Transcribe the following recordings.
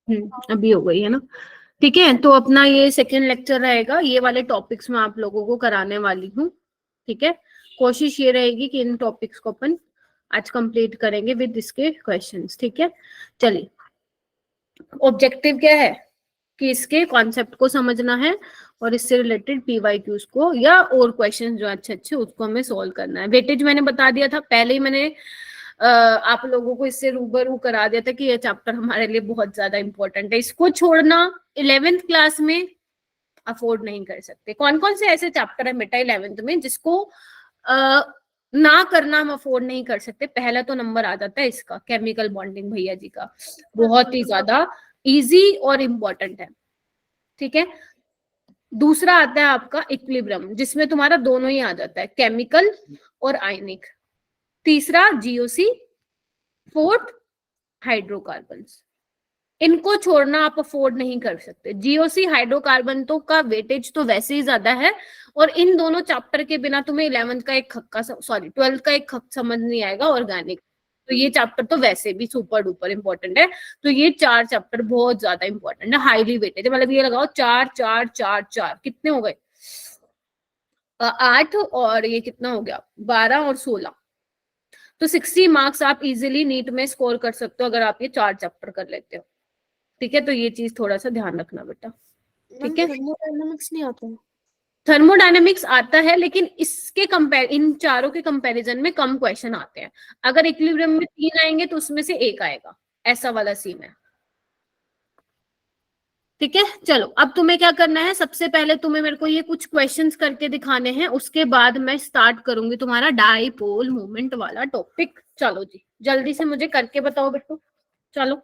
अभी हो गई है ना। ठीक है, तो अपना ये सेकेंड लेक्चर रहेगा, ये वाले टॉपिक्स में आप लोगों को कराने वाली हूँ। ठीक है, कोशिश ये रहेगी कि इन टॉपिक्स को अपन आज कंप्लीट करेंगे विद इसके क्वेश्चंस। ठीक है, चलिए, ऑब्जेक्टिव क्या है कि इसके कॉन्सेप्ट को समझना है और इससे रिलेटेड पीवाईक्यूज को या और क्वेश्चंस जो अच्छे अच्छे उसको हमें सोल्व करना है। वेटेज मैंने बता दिया था पहले ही, मैंने आप लोगों को इससे रूबरू करा दिया था कि ये चैप्टर हमारे लिए बहुत ज्यादा इंपॉर्टेंट है। इसको छोड़ना 11th क्लास में अफोर्ड नहीं कर सकते। कौन कौन से ऐसे चैप्टर है बेटा 11th में जिसको ना करना हम अफोर्ड नहीं कर सकते? पहला तो नंबर आ जाता है इसका, केमिकल बॉन्डिंग भैया जी का, बहुत ही ज्यादा इजी और इम्पोर्टेंट है। ठीक है, दूसरा आता है आपका इक्विलिब्रियम, जिसमें तुम्हारा दोनों ही आ जाता है, केमिकल और आयनिक। तीसरा जीओसी, फोर्थ हाइड्रोकार्बन्स। इनको छोड़ना आप अफोर्ड नहीं कर सकते। जीओसी हाइड्रोकार्बन तो का वेटेज तो वैसे ही ज्यादा है, और इन दोनों चैप्टर के बिना तुम्हें 11th का एक खक्का, सॉरी 12th का एक खक समझ नहीं आएगा, ऑर्गेनिक। तो ये चैप्टर तो वैसे भी सुपर डुपर इंपॉर्टेंट है। तो ये 4 चैप्टर बहुत ज्यादा इंपॉर्टेंट है, हाईली वेटेड। मतलब ये लगाओ 4 4 4 4, कितने हो गए? 8, और ये कितना हो गया? 12 और 16। तो 60 मार्क्स आप इजिली नीट में स्कोर कर सकते हो अगर आप ये 4 चैप्टर कर लेते हो। ठीक है, तो ये चीज थोड़ा सा ध्यान रखना बेटा। ठीक है, थर्मोडायनामिक्स नहीं आता है? थर्मोडायनेमिक्स आता है, लेकिन इसके कंपेयर, इन चारों के कंपैरिजन में कम क्वेश्चन आते हैं। अगर इक्विलिब्रियम में 3 आएंगे तो उसमें से 1 आएगा, ऐसा वाला सीन है। ठीक है, चलो अब तुम्हें क्या करना है, सबसे पहले तुम्हें मेरे को ये कुछ क्वेश्चंस करके दिखाने हैं, उसके बाद मैं स्टार्ट करूंगी तुम्हारा डाइपोल मोमेंट वाला टॉपिक। चलो जी, जल्दी से मुझे करके बताओ बेटो। चलो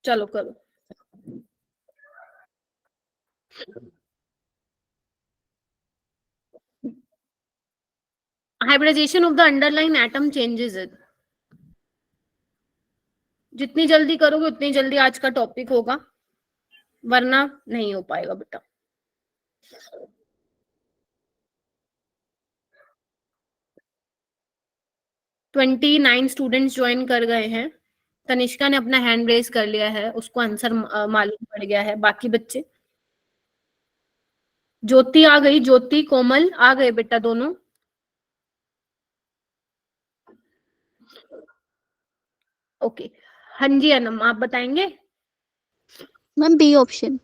चलो करो। Hybridisation of the underline atom changes it. जितनी जल्दी करोगे उतनी जल्दी आज का टॉपिक होगा, वरना नहीं हो पाएगा बेटा। ट्वेंटी 9 स्टूडेंट्स ज्वाइन कर गए हैं। तनिष्का ने अपना हैंड रेज कर लिया है, उसको आंसर मालूम पड़ गया है। बाकी बच्चे, ज्योति आ गई, ज्योति कोमल आ गए बेटा दोनों। ओके, हाँ जी अनम, आप बताएंगे? Ma'am B option.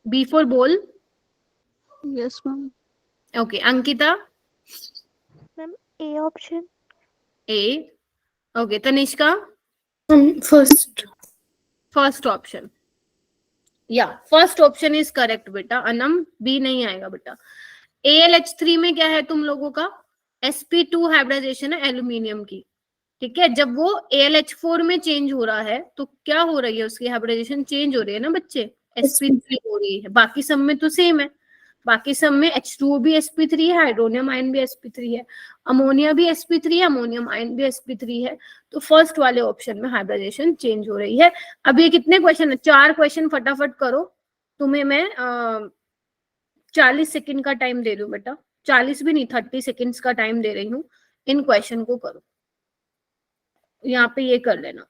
B for बोल। Yes ma'am. Okay, Ankita? Ma'am A option. A. Okay, Tanishka? First. First option, या फर्स्ट ऑप्शन इज करेक्ट बेटा। अनम, बी नहीं आएगा बेटा। AlH3 में क्या है तुम लोगों का? sp2 हाइब्रिडाइजेशन है एल्यूमिनियम की। ठीक है, जब वो AlH4 में चेंज हो रहा है तो क्या हो रही है, उसकी हाइब्रिडाइजेशन चेंज हो रही है ना बच्चे, sp3 हो रही है। बाकी सब में तो सेम है, बाकी सब में H2O भी sp3 है, हाइड्रोनियम आयन भी sp3 है, अमोनिया भी sp3 है, अमोनियम आयन भी sp3 है। तो फर्स्ट वाले ऑप्शन में हाइब्रिडाइजेशन चेंज हो रही है। अब ये कितने क्वेश्चन है? 4 क्वेश्चन फटाफट करो। तुम्हें मैं 40 सेकंड का टाइम दे रही हूँ बेटा, 40 भी नहीं, 30 सेकंड्स का टाइम दे रही हूँ। इन क्वेश्चन को करो, यहाँ पे ये कर लेना।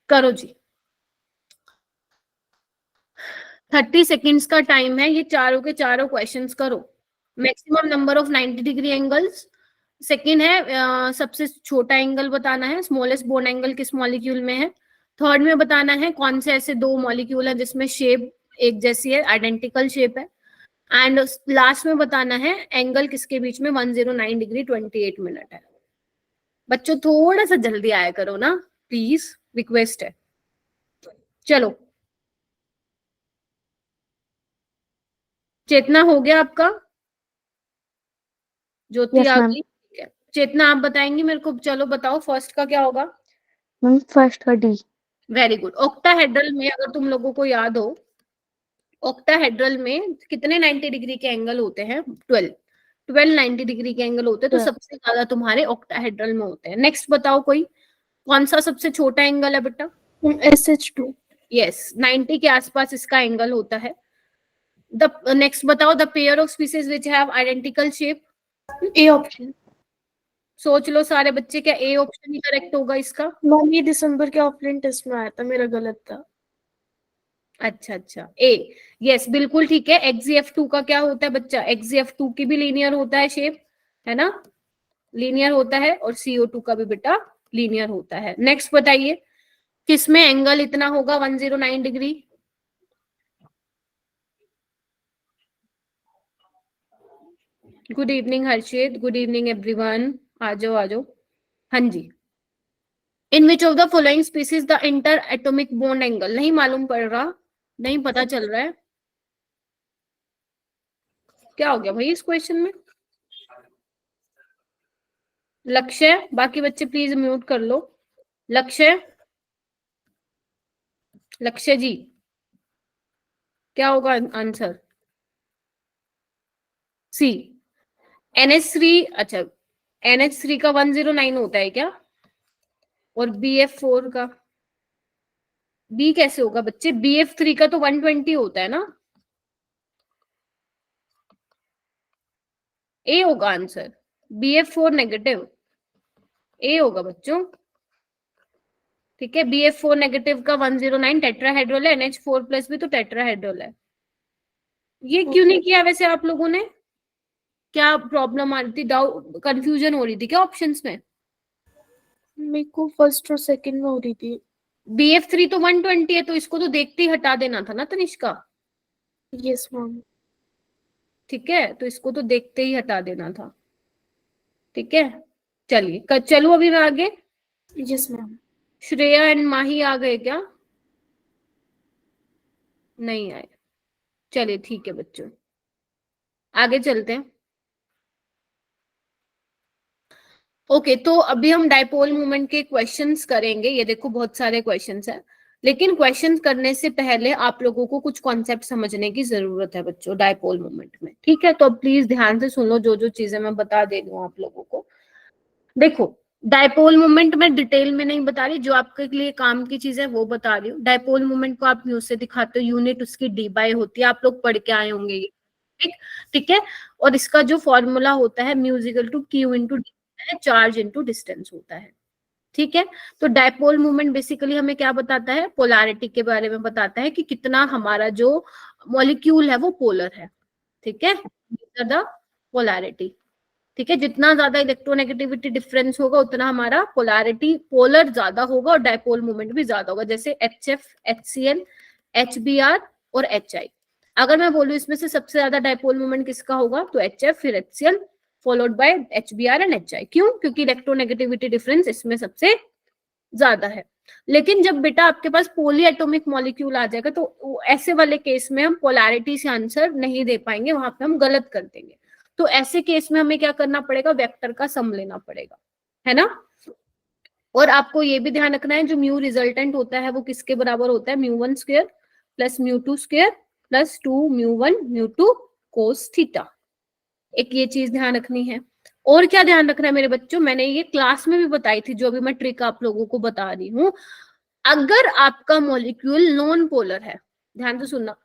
करो जी, 30 सेकंड्स का टाइम है, ये चारों के चारों क्वेश्चंस करो। Maximum number of 90 degree angles. Second है सबसे छोटा एंगल बताना है, स्मॉलेस्ट बोन एंगल किस मॉलिक्यूल में है। थर्ड में बताना है कौन से ऐसे 2 मॉलिक्यूल है जिसमें शेप एक जैसी है, आइडेंटिकल शेप है। एंड लास्ट में बताना है एंगल किसके बीच में 109 डिग्री 28 मिनट है। बच्चों थोड़ा सा जल्दी आया करो ना, प्लीज, रिक्वेस्ट है। चलो, चेतना हो गया आपका? ज्योति यस आ मैम। गई, ठीक है। चेतना आप बताएंगी मेरे को, चलो बताओ फर्स्ट का क्या होगा? मैम फर्स्ट का डी। Very good. ऑक्टाहेड्रल में अगर तुम लोगों को याद हो, ऑक्टाहेड्रल में कितने 90 डिग्री के एंगल होते हैं? 12 90 डिग्री के एंगल होते हैं, तो सबसे ज्यादा तुम्हारे ऑक्टाहेड्रल में होते हैं। नेक्स्ट बताओ कोई, कौन सा सबसे छोटा एंगल है बेटा? SH2। यस, 90 के आसपास इसका एंगल होता है। द नेक्स्ट बताओ, the pair of species which have identical shape. A option. सोच लो सारे बच्चे, क्या ए ऑप्शन ही करेक्ट होगा इसका? मैम ये दिसंबर के ऑफलाइन टेस्ट में आया था, मेरा गलत था। अच्छा अच्छा, ए। यस बिल्कुल ठीक है। XGF2 का क्या होता है बच्चा? XGF2 की भी लीनियर होता है शेप, है ना? लीनियर होता है, और CO2 का भी बेटा लीनियर होता है। नेक्स्ट बताइए, किसमें एंगल इतना होगा 109 degree? Good evening Harshit, good evening everyone. आ जाओ आ जाओ। हाँ जी। In which of the following species the inter atomic bond angle, नहीं मालूम पड़ रहा, नहीं पता चल रहा है, क्या हो गया भाई इस क्वेश्चन में? लक्ष्य, बाकी बच्चे प्लीज म्यूट कर लो। लक्ष्य, लक्ष्य जी, क्या होगा आंसर? सी, NH3। अच्छा, NH3 का 109 होता है क्या? और BF4 का? बी कैसे होगा बच्चे? BF3 का तो 120 होता है ना? ए होगा आंसर। BF4 नेगेटिव, ए होगा बच्चों। ठीक है, BF4 नेगेटिव का 109 टेट्राहेड्रल है, NH4+ भी तो टेट्राहेड्रल है। ये क्यों नहीं किया वैसे आप लोगों ने? क्या प्रॉब्लम आ रही थी? डाउट, कंफ्यूजन हो रही थी क्या ऑप्शंस में? मेरे को फर्स्ट और सेकंड में हो रही थी। BF3 तो 120 है, तो इसको तो देखते ही हटा देना था ना तनिष्का। Yes ma'am. ठीक है, तो इसको तो देखते ही हटा देना था। ठीक है, चलिए चलो अभी मैं आगे। Yes ma'am. Shreya and Mahi आ गए क्या? नहीं आए। चलिए ठीक है बच्चों, आगे चलते हैं। ओके, तो अभी हम डायपोल मोमेंट के क्वेश्चंस करेंगे। ये देखो बहुत सारे क्वेश्चंस हैं, लेकिन क्वेश्चंस करने से पहले आप लोगों को कुछ कॉन्सेप्ट समझने की जरूरत है बच्चों डायपोल मोमेंट में। ठीक है, तो प्लीज ध्यान से सुन लो जो जो चीजें मैं बता दे रही हूँ आप लोगों को। देखो, डायपोल मोमेंट में डिटेल में नहीं बता रही, जो आपके लिए काम की चीजें वो बता रही हूँ। डायपोल मोमेंट को आप न्यूज से दिखाते हो, यूनिट उसकी डी बाई होती है, आप लोग पढ़ के आए होंगे ये। ठीक, ठीक है। और इसका जो फॉर्मूला होता है mu equal to Q into charge into distance होता है। ठीक है, तो डायपोल मूवमेंट बेसिकली हमें क्या बताता है? पोलैरिटी के बारे में बताता है कि कितना हमारा जो मॉलिक्यूल है वो पोलर है। ठीक है, द पोलैरिटी। ठीक है, जितना ज्यादा इलेक्ट्रोनेगेटिविटी डिफरेंस होगा उतना हमारा पोलैरिटी पोलर ज्यादा होगा और डायपोल मूवमेंट भी ज्यादा होगा। जैसे HF, HCl, HBr और HI। अगर मैं बोलूं इसमें से सबसे ज्यादा डायपोल मूवमेंट किसका होगा, तो HF, फिर HCl, followed by HBr and HI। क्यों? क्योंकि इलेक्ट्रोनेगेटिविटी डिफरेंस इसमें सबसे ज्यादा है। लेकिन जब बेटा आपके पास पोली एटॉमिक मॉलिक्यूल आ जाएगा तो ऐसे वाले केस में हम पोलैरिटी से आंसर नहीं दे पाएंगे, वहां पे हम गलत कर देंगे। तो ऐसे केस में हमें क्या करना पड़ेगा? वेक्टर का सम लेना पड़ेगा, है ना? और आपको ये भी ध्यान रखना है, जो म्यू रिजल्टेंट होता है वो किसके बराबर होता है? μ1 square plus μ2 square plus 2 μ1 μ2 cos theta. एक ये चीज ध्यान रखनी है। और क्या ध्यान रखना है मेरे बच्चों? मैंने ये क्लास में भी बताई थी, जो भी मैं ट्रिक आप लोगों को बता रही हूँ। अगर आपका मॉलिक्यूल नॉन पोलर है, ध्यान से सुनना,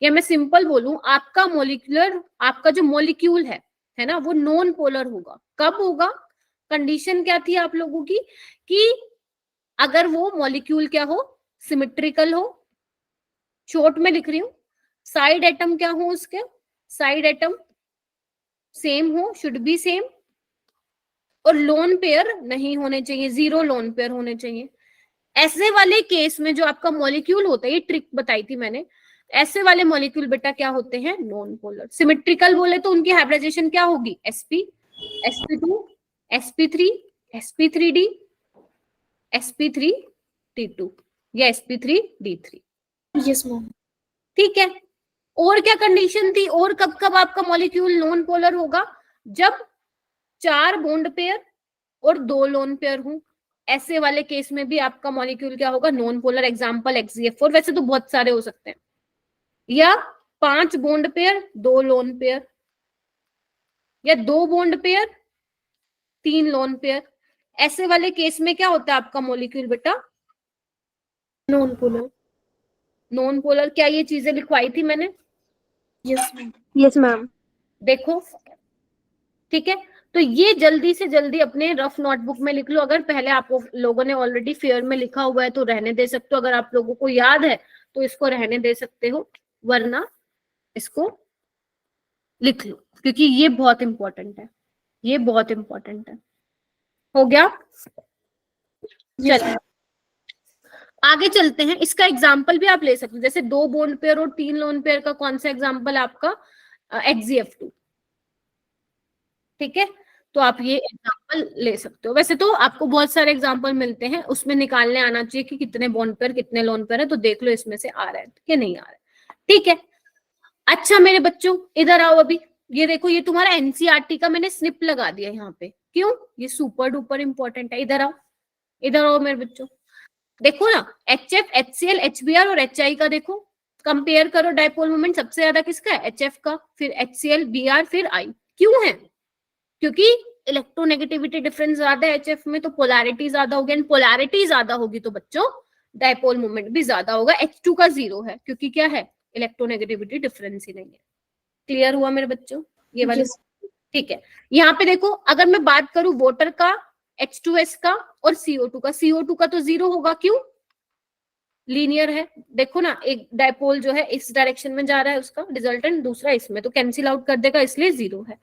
या मैं सिंपल बोलूं, आपका मॉलिक्यूलर, आपका जो मॉलिक्यूल है ना, वो नॉन पोलर होगा। कब होगा? कंडीशन क्या थी आप लोगों की कि अगर वो मॉलिक्यूल क्या हो? सिमेट्रिकल हो। शॉर्ट में लिख रही हूं, साइड एटम क्या हो उसके? साइड एटम सेम हो, शुड बी सेम, और लोन पेयर नहीं होने चाहिए, 0 लोन पेयर होने चाहिए। ऐसे वाले केस में जो आपका मॉलिक्यूल होता है, ये ट्रिक बताई थी मैंने, ऐसे वाले मॉलिक्यूल बेटा क्या होते हैं? Non polar. सिमेट्रिकल बोले तो उनकी हाइब्रिडाइजेशन क्या होगी? sp, sp2, sp3, sp3d, sp3d2 या sp3d3। Yes ma'am. ठीक है, और क्या कंडीशन थी? और कब कब आपका मॉलिक्यूल नॉन पोलर होगा? जब 4 बॉन्ड पेयर और 2 लोन पेयर हो। ऐसे वाले केस में भी आपका मॉलिक्यूल क्या होगा? Non polar. एग्जांपल XZF4, वैसे तो बहुत सारे हो सकते हैं। या 5 बॉन्ड पेयर 2 लोन पेयर, या 2 बॉन्ड पेयर 3 लोन पेयर। ऐसे वाले केस में क्या होता है आपका मॉलिक्यूल बेटा? Non polar. Non polar. क्या ये चीजें लिखवाई थी मैंने? Yes ma'am. Yes ma'am. देखो, ठीक है। तो ये जल्दी से जल्दी अपने रफ नोटबुक में लिख लो। अगर पहले आप लोगों ने ऑलरेडी फेयर में लिखा हुआ है तो रहने दे सकते हो, अगर आप लोगों को याद है तो इसको रहने दे सकते हो, वरना इसको लिख लो, क्योंकि ये बहुत इंपॉर्टेंट है, ये बहुत इंपॉर्टेंट है। हो गया? चलिए आगे चलते हैं। इसका एग्जाम्पल भी आप ले सकते हो, जैसे 2 बॉन्ड पेयर और 3 लोन पेयर का कौन सा एग्जाम्पल आपका HgF2, ठीक है। तो आप ये एग्जाम्पल ले सकते हो। वैसे तो आपको बहुत सारे एग्जाम्पल मिलते हैं, उसमें निकालने आना चाहिए कि कितने बॉन्ड पेयर कितने लोन पेयर है, तो देख लो इसमें से आ रहा है कि नहीं आ रहा है, ठीक है। अच्छा मेरे बच्चों इधर आओ। अभी ये देखो, ये तुम्हारा एनसीईआरटी का मैंने स्निप लगा दिया यहाँ पे, क्यों? ये सुपर डुपर इंपॉर्टेंट है। इधर आओ, इधर आओ मेरे बच्चों, देखो ना, HF, HCl, HBr और HI का देखो, कंपेयर करो डायपोल मोमेंट सबसे ज्यादा किसका है? HF का, फिर HCl, Br, फिर I। क्यों है? क्योंकि इलेक्ट्रोनेगेटिविटी डिफरेंस ज्यादा है HF में, तो पोलैरिटी ज्यादा होगी, एंड पोलैरिटी ज्यादा होगी तो बच्चों डायपोल मोमेंट भी ज्यादा होगा। H2 का 0 है, क्योंकि क्या है? इलेक्ट्रोनेगेटिविटी डिफरेंस ही नहीं है। क्लियर हुआ मेरे बच्चों ये वाले? ठीक है। यहाँ पे देखो, अगर मैं बात करूं वाटर का, H2S का और CO2 का, CO2 का तो 0 होगा, क्यों? लीनियर है। देखो ना, एक डायपोल जो है इस डायरेक्शन में जा रहा है उसका रिजल्टेंट, दूसरा इसमें, तो कैंसिल आउट कर देगा, इसलिए 0 है।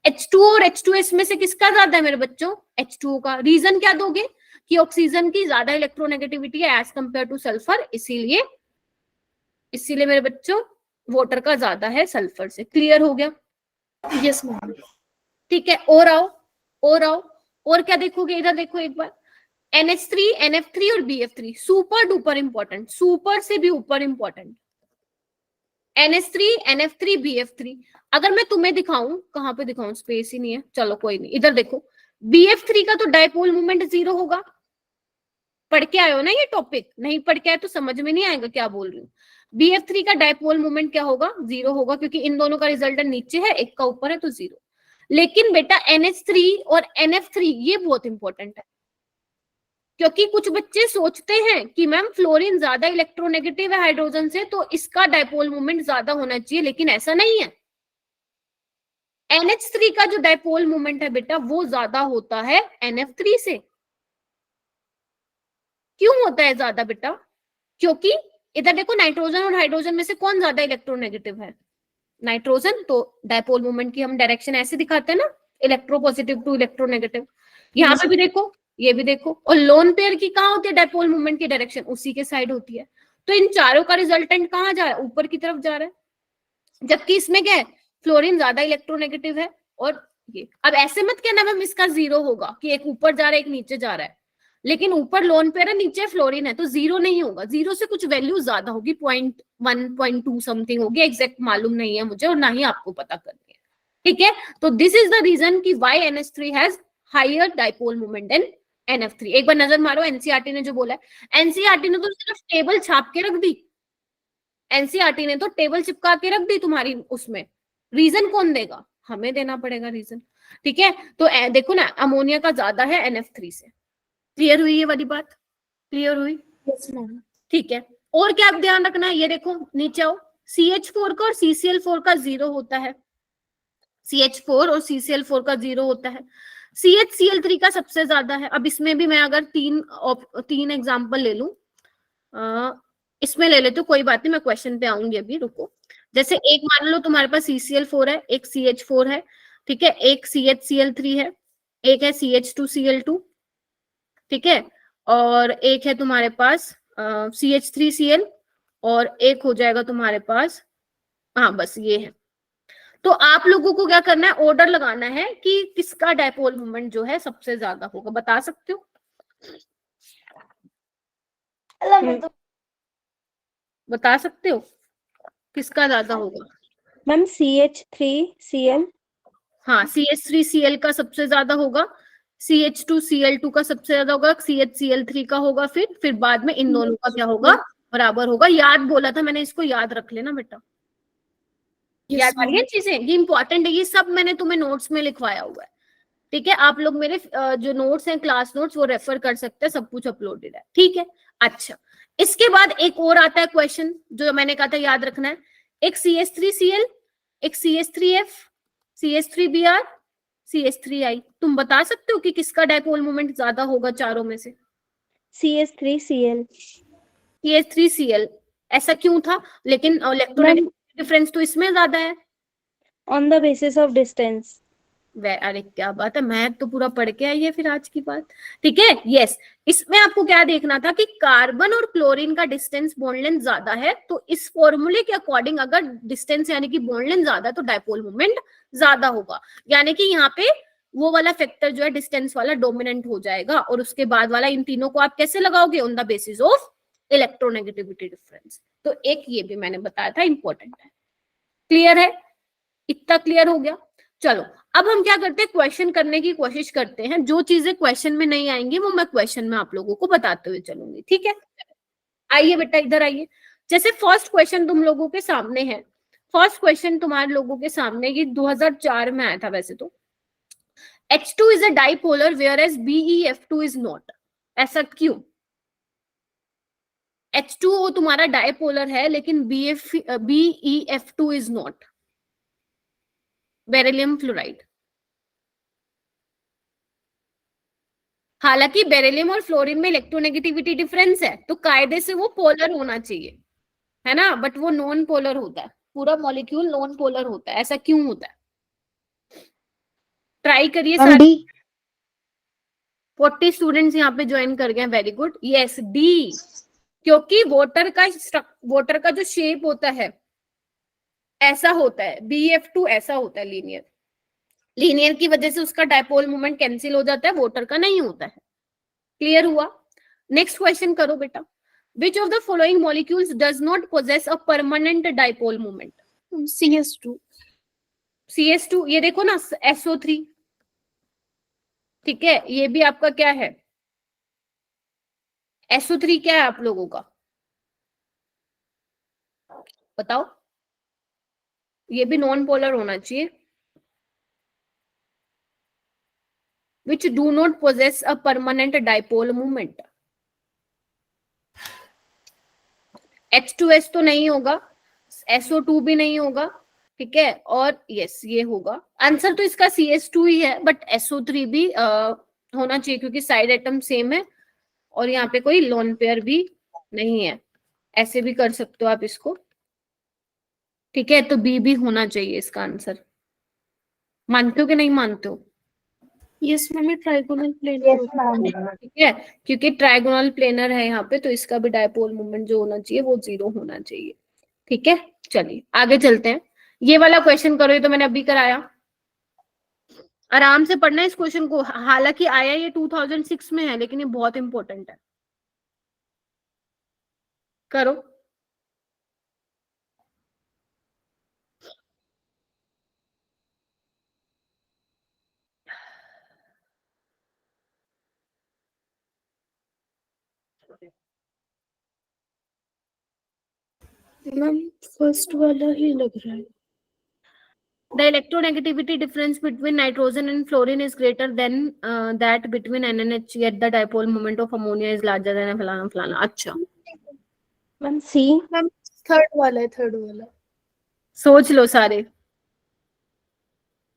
H2O और H2S में से किसका ज्यादा है मेरे बच्चों? H2O का। रीजन क्या दोगे? कि ऑक्सीजन की ज्यादा इलेक्ट्रोनेगेटिविटी है एज कंपेयर टू सल्फर, इसीलिए मेरे बच्चों वाटर का ज्यादा है सल्फर से। क्लियर हो गया? Yes ma'am. ठीक है, और आओ, और आओ, और क्या देखोगे? इधर देखो एक बार, NH3, NF3 और BF3 super duper important, super से भी ऊपर इंपॉर्टेंट। NH3, NF3, BF3। अगर मैं तुम्हें दिखाऊं, कहां पे दिखाऊं, स्पेस ही नहीं है, चलो कोई नहीं, इधर देखो, BF3 का तो डायपोल मोमेंट 0 होगा। पढ़ के आए हो ना ये टॉपिक? नहीं पढ़ के आए तो समझ में नहीं आएगा क्या बोल रही हूँ। BF3 का डायपोल मोमेंट क्या होगा? 0 होगा, क्योंकि इन दोनों का रिजल्टेंट नीचे है, एक का ऊपर है, तो 0। लेकिन बेटा NH3 और NF3 ये बहुत इंपॉर्टेंट है, क्योंकि कुछ बच्चे सोचते हैं कि मैम फ्लोरीन ज्यादा इलेक्ट्रोनेगेटिव है हाइड्रोजन से, तो इसका डायपोल मोमेंट ज्यादा होना चाहिए, लेकिन ऐसा नहीं है। NH3 का जो डायपोल मोमेंट है बेटा वो ज्यादा होता है NF3 से। क्यों होता है ज्यादा बेटा? क्योंकि इधर देखो, नाइट्रोजन और हाइड्रोजन में से कौन ज्यादा इलेक्ट्रोनेगेटिव है? नाइट्रोजन। तो डायपोल मोमेंट की हम डायरेक्शन ऐसे दिखाते हैं ना, इलेक्ट्रोपॉजिटिव टू इलेक्ट्रोनेगेटिव। यहाँ पे भी देखो, ये भी देखो, और लोन पेयर की कहाँ होती है डायपोल मोमेंट की डायरेक्शन? उसी के साइड होती है। तो इन चारों का रिजल्टेंट कहाँ जा रहा है? ऊपर की तरफ जा रहा है। जबकि इसमें क्या है? फ्लोरीन ज्यादा इलेक्ट्रोनेगेटिव है, और ये अब ऐसे मत कहना मैम इसका 0 होगा कि एक ऊपर जा रहा है एक नीचे जा रहा है, लेकिन ऊपर लोन पेयर है नीचे फ्लोरीन है, तो 0 नहीं होगा। 0 से कुछ वैल्यू ज्यादा होगी, 0.1, 0.2 समथिंग होगी, एग्जैक्ट मालूम नहीं है मुझे और ना ही आपको पता करनी है, ठीक है। तो दिस इज द रीजन कि why NH3 has higher dipole moment than NF3। एक बार नजर मारो एनसीईआरटी ने जो बोला है। एनसीईआरटी ने तो सिर्फ टेबल छाप के रख दी, एनसीईआरटी ने तो टेबल चिपका के रख दी तुम्हारी उसमें। रीजन कौन देगा? हमें देना पड़ेगा रीजन, ठीक है। तो देखो ना, अमोनिया का ज्यादा है NF3 से। क्लियर हुई ये वाली बात? क्लियर हुई? Yes ma'am. ठीक है। और क्या ध्यान रखना है? ये देखो नीचे आओ, CH4 का और CCl4 का 0 होता है। CH4 और CCl4 का 0 होता है। CHCl3 का सबसे ज्यादा है। अब इसमें भी मैं अगर तीन एग्जाम्पल ले लूं, इसमें ले लेते, कोई बात नहीं, मैं क्वेश्चन पे आऊंगी अभी, रुको। जैसे एक मान लो तुम्हारे पास CCl4 है, एक CH4 है, ठीक है, एक CHCl3 है, एक है CH2Cl2, ठीक है, और एक है तुम्हारे पास CH3Cl, और एक हो जाएगा तुम्हारे पास, हाँ बस ये है। तो आप लोगों को क्या करना है? ऑर्डर लगाना है कि किसका डायपोल मोमेंट जो है सबसे ज्यादा होगा। बता सकते हो? बता सकते हो किसका ज्यादा होगा? Ma'am CH3Cl। हाँ, CH3Cl का सबसे ज्यादा होगा, CH2Cl2 का सबसे ज्यादा होगा, CHCl3 का होगा, फिर बाद में इन दोनों का क्या होगा? बराबर होगा। याद बोला था मैंने, इसको याद रख लेना बेटा। याद आ रही है चीजें? ये इंपॉर्टेंट है, ये सब मैंने तुम्हें नोट्स में लिखवाया हुआ है, ठीक है। आप लोग मेरे जो नोट्स हैं, क्लास नोट्स, वो रेफर कर सकते हैं, सब कुछ अपलोडेड है, ठीक है। अच्छा, इसके बाद एक और आता है क्वेश्चन जो मैंने कहा था याद रखना है। एक CH3Cl, एक CH3F, CH3Br, CH3 आई। तुम बता सकते हो कि किसका डायपोल मोमेंट ज्यादा होगा चारों में से? CH3Cl। CH3Cl। ऐसा क्यों था? लेकिन इलेक्ट्रोनेगेटिविटी डिफरेंस तो इसमें ज्यादा है। On the basis of distance. अरे क्या बात है, मैं तो पूरा पढ़ के आई है फिर आज की बात। ठीक है, यस। इसमें आपको क्या देखना था कि कार्बन और क्लोरीन का डिस्टेंस बॉन्ड लेंथ ज्यादा है, तो इस फॉर्मूले के अकॉर्डिंग अगर डिस्टेंस यानी कि बॉन्ड लेंथ ज्यादा है तो डायपोल मोमेंट ज्यादा होगा। यानी कि यहाँ पे वो वाला फैक्टर जो है डिस्टेंस वाला डोमिनेंट हो जाएगा, और उसके बाद वाला इन तीनों को आप कैसे लगाओगे? On the basis of electronegativity difference. तो एक ये भी मैंने बताया था, इंपॉर्टेंट है। क्लियर है? इतना क्लियर हो गया? चलो अब हम क्या करते हैं, क्वेश्चन करने की कोशिश करते हैं। जो चीजें क्वेश्चन में नहीं आएंगी वो मैं क्वेश्चन में आप लोगों को बताते हुए चलूंगी। ठीक है, आइए बेटा इधर आइए। जैसे फर्स्ट क्वेश्चन तुम लोगों के सामने है, फर्स्ट क्वेश्चन तुम्हारे लोगों के सामने ये 2004 में आया था वैसे तो। H2 is a dipolar whereas BeF2 is not। ऐसा क्यों? H2O तुम्हारा डायपोलर है लेकिन BeF2 is not। Beryllium fluoride. हालांकि बेरिलियम और फ्लोरीन में इलेक्ट्रोनेगेटिविटी डिफरेंस है, तो कायदे से वो पोलर होना चाहिए, है ना, बट वो नॉन पोलर होता है। पूरा मॉलिक्यूल नॉन पोलर होता है। ऐसा क्यों होता है? ट्राई करिए सारे। 40 स्टूडेंट्स यहाँ पे ज्वाइन कर गए, वेरी गुड। Yes, D. क्योंकि वाटर का जो शेप होता है ऐसा होता है, BF2 ऐसा होता है, लीनियर। लीनियर की वजह से उसका डायपोल मोमेंट कैंसिल हो जाता है, वाटर का नहीं होता है। क्लियर हुआ? नेक्स्ट क्वेश्चन करो बेटा। Which of the following molecules does not possess a permanent dipole moment? CS2। CS2, ये देखो ना, SO3। ठीक है, ये भी आपका क्या है? SO3 क्या है आप लोगों का? बताओ। ये भी नॉन पोलर होना चाहिए। Which do not possess a permanent dipole moment? H2S तो नहीं होगा, SO2 भी नहीं होगा। ठीक है, और यस ये होगा। आंसर तो इसका CS2 ही है, बट SO3 भी होना चाहिए क्योंकि साइड एटम सेम है और यहाँ पे कोई लोन पेयर भी नहीं है। ऐसे भी कर सकते हो आप इसको। ठीक है, तो बी भी होना चाहिए इसका आंसर। मानते हो कि नहीं मानते हो? यस मैम, ये ट्राइगोनल प्लेनर। ठीक है, क्योंकि ट्राइगोनल प्लेनर है यहाँ पे, तो इसका भी डायपोल मोमेंट जो होना चाहिए वो 0 होना चाहिए। ठीक है, चलिए आगे चलते हैं। ये वाला क्वेश्चन करो, ये तो मैंने अभी कराया। आराम से पढ़ना है इस क्वेश्चन को। हालांकि आया ये 2006 में है, लेकिन ये बहुत इंपॉर्टेंट है। करो। मैम फर्स्ट वाला ही लग रहा है। The electronegativity difference between nitrogen and fluorine is greater than that between NaNH, yet the dipole moment of ammonia is larger than फलाना फलाना। अच्छा, मैम सी। मैम थर्ड वाला है, थर्ड वाला। सोच लो सारे।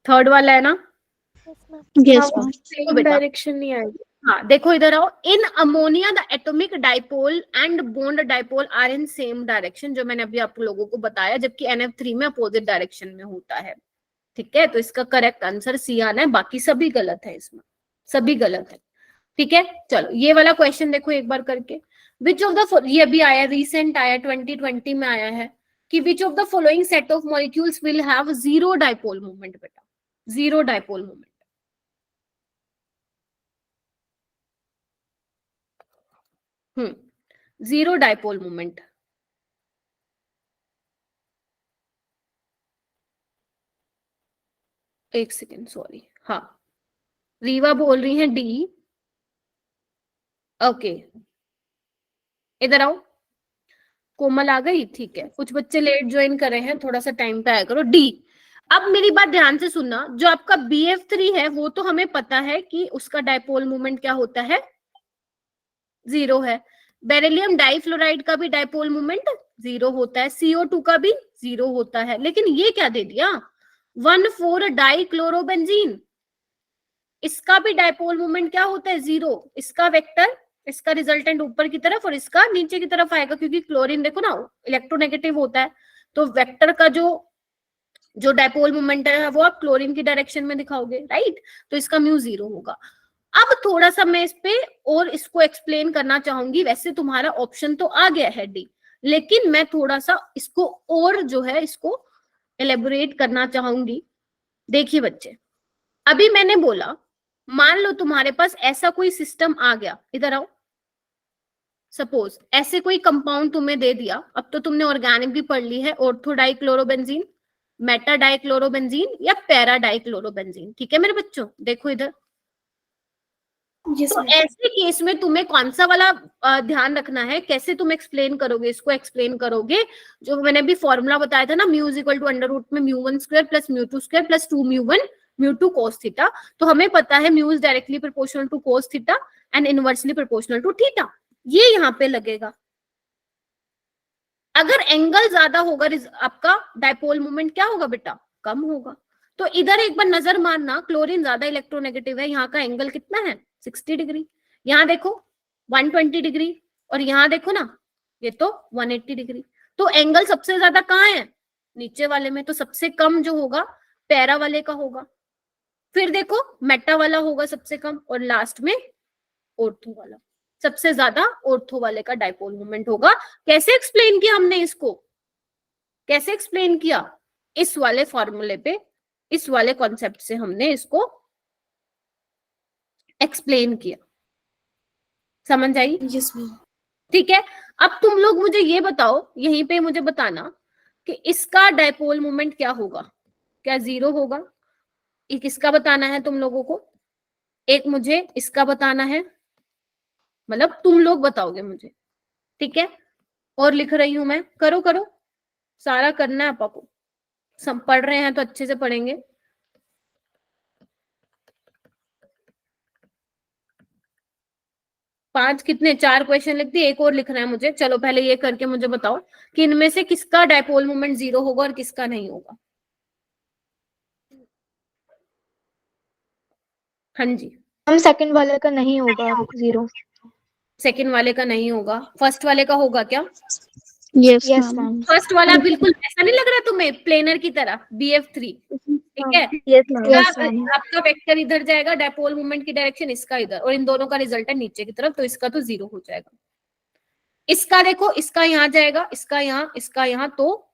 थर्ड वाला है ना? यस हाँ, मैम, देखो सेम बेटा। डायरेक्शन नहीं आएगी। हाँ देखो इधर आओ। In ammonia the atomic dipole and bond dipole are in same direction, जो मैंने अभी आप लोगों को बताया, जबकि NF3 में अपोजिट डायरेक्शन में होता है। ठीक है, तो इसका करेक्ट आंसर सी आना है, बाकी सभी गलत है, इसमें सभी गलत है। ठीक है, चलो ये वाला क्वेश्चन देखो एक बार करके। विच ऑफ द, ये भी आया, रिसेंट आया, 2020 में आया है कि विच of the following set of molecules will have 0 dipole moment. बेटा 0 dipole moment. Zero dipole moment. एक सेकेंड, सॉरी। हाँ, रीवा बोल रही है डी। ओके, इधर आओ। कोमल आ गई? ठीक है, कुछ बच्चे लेट ज्वाइन कर रहे हैं, थोड़ा सा टाइम पे आया करो। डी। अब मेरी बात ध्यान से सुनना, जो आपका BF3 है वो तो हमें पता है कि उसका डाइपोल मोमेंट क्या होता है, 0 है। बेरिलियम डाइफ्लोराइड का भी डाइपोल मोमेंट 0 होता है, CO2 का भी 0 होता है। लेकिन ये क्या दे दिया, 1,4 डाइक्लोरोबेंजीन। इसका भी डायपोल मोमेंट क्या होता है, 0। इसका वेक्टर, इसका रिजल्टेंट ऊपर की तरफ और इसका नीचे की तरफ आएगा, क्योंकि क्लोरीन देखो ना इलेक्ट्रोनेगेटिव होता है, तो वेक्टर का जो डायपोल मोमेंट है वो आप क्लोरीन की डायरेक्शन में दिखाओगे, राइट। तो इसका म्यू 0 होगा। अब थोड़ा सा मैं इस पे और इसको एक्सप्लेन करना चाहूंगी। वैसे तुम्हारा ऑप्शन तो आ गया है डी, लेकिन मैं थोड़ा सा इसको और जो है इसको एलेबोरेट करना चाहूंगी। देखिए बच्चे, अभी मैंने बोला मान लो तुम्हारे पास ऐसा कोई सिस्टम आ गया, इधर आओ। सपोज ऐसे कोई कंपाउंड तुम्हें दे दिया, अब तो तुमने ऑर्गेनिक भी पढ़ ली है, ऑर्थो डाइक्लोरोबेंजीन, मेटा डाइक्लोरोबेंजीन या पैरा डाइक्लोरोबेंजीन, ठीक है मेरे बच्चों। देखो इधर, Yes, तो ma'am. ऐसे केस में तुम्हें कौन सा वाला ध्यान रखना है, कैसे तुम एक्सप्लेन करोगे इसको, एक्सप्लेन करोगे जो मैंने भी फॉर्मूला बताया था ना, mu is equal to under root में mu square plus mu square plus 2 mu mu cos theta. तो हमें पता है mu is directly proportional to cos theta and inversely proportional to theta. ये यहाँ पे लगेगा। अगर एंगल ज्यादा होगा आपका डायपोल मोमेंट क्या होगा बेटा, कम होगा। तो इधर एक बार नजर मारना, क्लोरीन ज्यादा इलेक्ट्रोनेगेटिव है, यहाँ का एंगल कितना है 60 डिग्री, यहाँ देखो 120 डिग्री, और यहाँ देखो ना ये तो 180 डिग्री। तो एंगल सबसे ज्यादा कहाँ है, नीचे वाले में। तो सबसे कम जो होगा पैरा वाले का होगा, फिर देखो मेटा वाला होगा सबसे कम, और लास्ट में ऑर्थो वाला। सबसे ज्यादा ऑर्थो वाले का डायपोल मोमेंट होगा। कैसे एक्सप्लेन किया हमने इसको, कैसे एक्सप्लेन किया, इस वाले फॉर्मूले पे, इस वाले कॉन्सेप्ट से हमने इसको एक्सप्लेन किया। समझ आई? Yes, ma'am. ठीक है। अब तुम लोग मुझे ये बताओ, यहीं पे मुझे बताना कि इसका डायपोल मोमेंट क्या होगा, क्या 0 होगा? एक इसका बताना है तुम लोगों को, एक मुझे इसका बताना है, मतलब तुम लोग बताओगे मुझे, ठीक है। और लिख रही हूं मैं, करो करो, सारा करना है आपा को। सब पढ़ रहे हैं तो अच्छे से पढ़ेंगे। पांच कितने, 4 क्वेश्चन लिख दिए, एक और लिखना है मुझे। चलो पहले ये करके मुझे बताओ कि इनमें से किसका डायपोल मोमेंट 0 होगा और किसका नहीं होगा। हाँ जी, हम सेकंड वाले का नहीं होगा 0। सेकंड वाले का नहीं होगा, फर्स्ट वाले का होगा क्या? Yes Yes, ma'am. ma'am. First वाला बिल्कुल ऐसा नहीं लग रहा तुम्हें, प्लेनर की तरह BF3, ठीक है। Yes ma'am. Yes, ma'am. आपका वेक्टर इधर जाएगा, डायपोल मोमेंट की डायरेक्शन इसका इधर, और इन दोनों का रिजल्ट है नीचे की तरफ, तो इसका तो 0 हो जाएगा। इसका देखो, इसका यहाँ जाएगा, इसका यहाँ, इसका यहाँ, तो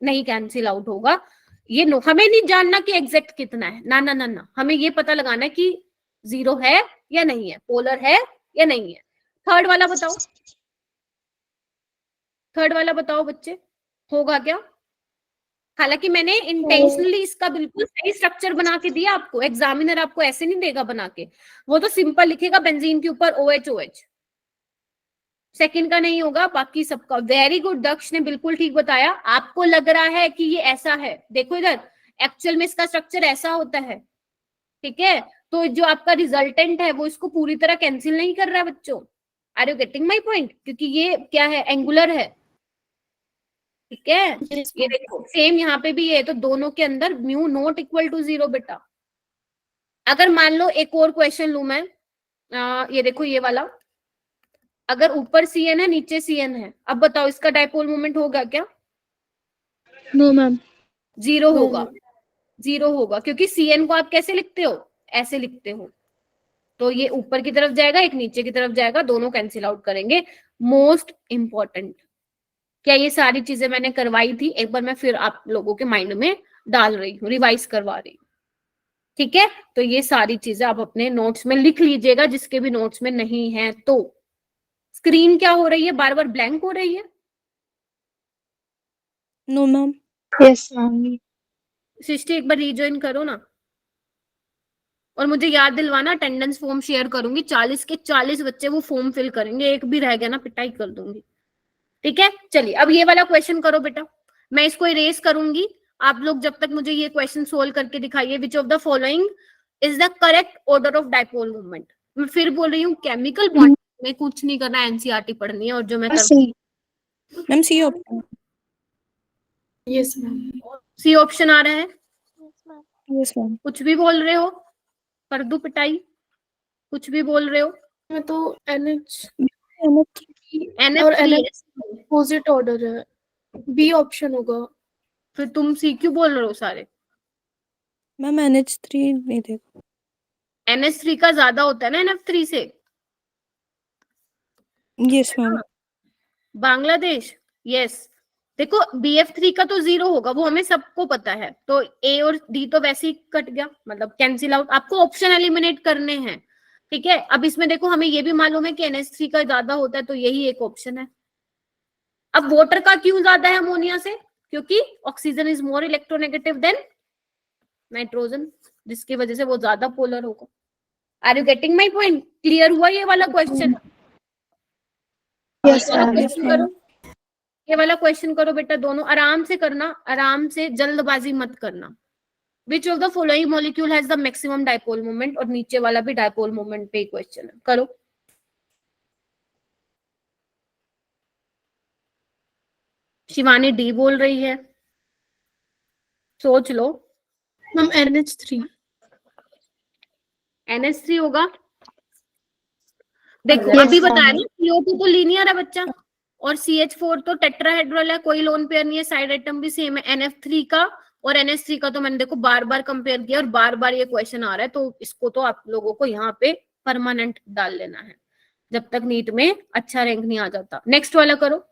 नहीं कैंसिल आउट होगा। ये नो, हमें नहीं जानना कि एग्जैक्ट कितना है, ना ना ना ना, हमें ये पता लगाना है कि 0 है या नहीं है, पोलर है या नहीं है। थर्ड वाला बताओ, थर्ड वाला बताओ बच्चे, होगा क्या? हालांकि मैंने इंटेंशनली इसका बिल्कुल सही स्ट्रक्चर बना के दिया आपको, एग्जामिनर आपको ऐसे नहीं देगा बना के, वो तो सिंपल लिखेगा बेंजीन के ऊपर OH। सेकंड का नहीं होगा, बाकी सबका। वेरी गुड, दक्ष ने बिल्कुल ठीक बताया। आपको लग रहा है कि ये ऐसा है, देखो इधर, एक्चुअल में इसका स्ट्रक्चर ऐसा होता है, ठीक है। तो जो आपका रिजल्टेंट है वो इसको पूरी तरह कैंसिल नहीं कर रहा है बच्चों। Are you getting my point? क्योंकि ये क्या है, एंगुलर है, ठीक है। ये देखो सेम यहाँ पे भी है, तो दोनों के अंदर म्यू नॉट इक्वल टू 0 बेटा। अगर मान लो एक और क्वेश्चन लू मैं, ये देखो ये वाला, अगर ऊपर CN है नीचे CN है, अब बताओ इसका डायपोल मोमेंट होगा क्या? No ma'am. 0 होगा, 0 होगा, क्योंकि CN को आप कैसे लिखते हो, ऐसे लिखते हो। तो ये ऊपर की तरफ जाएगा, एक नीचे की तरफ जाएगा, दोनों कैंसिल आउट करेंगे। मोस्ट इंपॉर्टेंट, क्या ये सारी चीजें मैंने करवाई थी, एक बार मैं फिर आप लोगों के माइंड में डाल रही हूँ, रिवाइज करवा रही हूँ, ठीक है। तो ये सारी चीजें आप अपने नोट्स में लिख लीजिएगा, जिसके भी नोट्स में नहीं है तो। स्क्रीन क्या हो रही है, बार बार ब्लैंक हो रही है? No ma'am. Yes ma'am. Srishti एक बार रीजॉइन करो ना, और मुझे याद दिलवाना, अटेंडेंस फॉर्म शेयर करूंगी, 40 के 40 बच्चे वो फॉर्म फिल करेंगे, एक भी रह गया ना पिटाई कर दूंगी, ठीक है। चलिए अब ये वाला क्वेश्चन करो बेटा, मैं इसको इरेज करूंगी, आप लोग जब तक मुझे ये क्वेश्चन सोल्व करके दिखाइए। विच of the following is the correct order of dipole movement? मैं फिर बोल रही हूँ, केमिकल बॉन्ड में कुछ नहीं करना, एनसीईआरटी पढ़नी है, और जो मैं ma'am C option. Yes, ma'am. C option आ रहा है, यस मैम। कुछ भी बोल रहे हो, कर दूं पिटाई? कुछ भी बोल रहे हो? मैं तो NH NF3 और NH अपोजिट ऑर्डर है, बी ऑप्शन होगा। फिर तुम सी क्यों बोल रहे हो सारे? मैम NH3 नहीं देखा। NH3 का ज्यादा होता है ना NF3 से। Yes ma'am. बांग्लादेश, यस। देखो BF3 का तो 0 होगा, वो हमें सबको पता है, तो A और D तो वैसे ही कट गया, मतलब कैंसिल आउट। आपको ऑप्शन एलिमिनेट करने हैं, ठीक है। अब इसमें देखो हमें ये भी मालूम है कि NH3 का ज्यादा होता है, तो यही एक ऑप्शन है। अब वाटर का क्यों ज्यादा है अमोनिया से? क्योंकि oxygen is more electronegative than nitrogen, जिसकी वजह से वो ज्यादा पोलर होगा। Are you getting my point? Clear हुआ ये वाला क्वेश्चन? Yes ma'am. करो, ये वाला क्वेश्चन करो बेटा, दोनों आराम से करना, आराम से, जल्दबाजी मत करना। विच of the following molecule has the maximum dipole moment, और नीचे वाला भी डाइपोल मोमेंट पे क्वेश्चन है, करो। शिवानी डी बोल रही है, सोच लो। Ma'am NH3। NH3 होगा। देखो Yes, अभी बताया ma'am. ना, CO2 तो लीनियर है बच्चा, और CH4 तो टेट्राहेड्रल है, कोई लोन पेयर नहीं है, साइड आइटम भी सेम है। NF3 का और NH3 का तो मैंने देखो बार बार कंपेयर किया, और बार बार ये क्वेश्चन आ रहा है, तो इसको तो आप लोगों को यहाँ पे परमानेंट डाल लेना है, जब तक नीट में अच्छा रैंक नहीं आ जाता। नेक्स्ट वाला करो,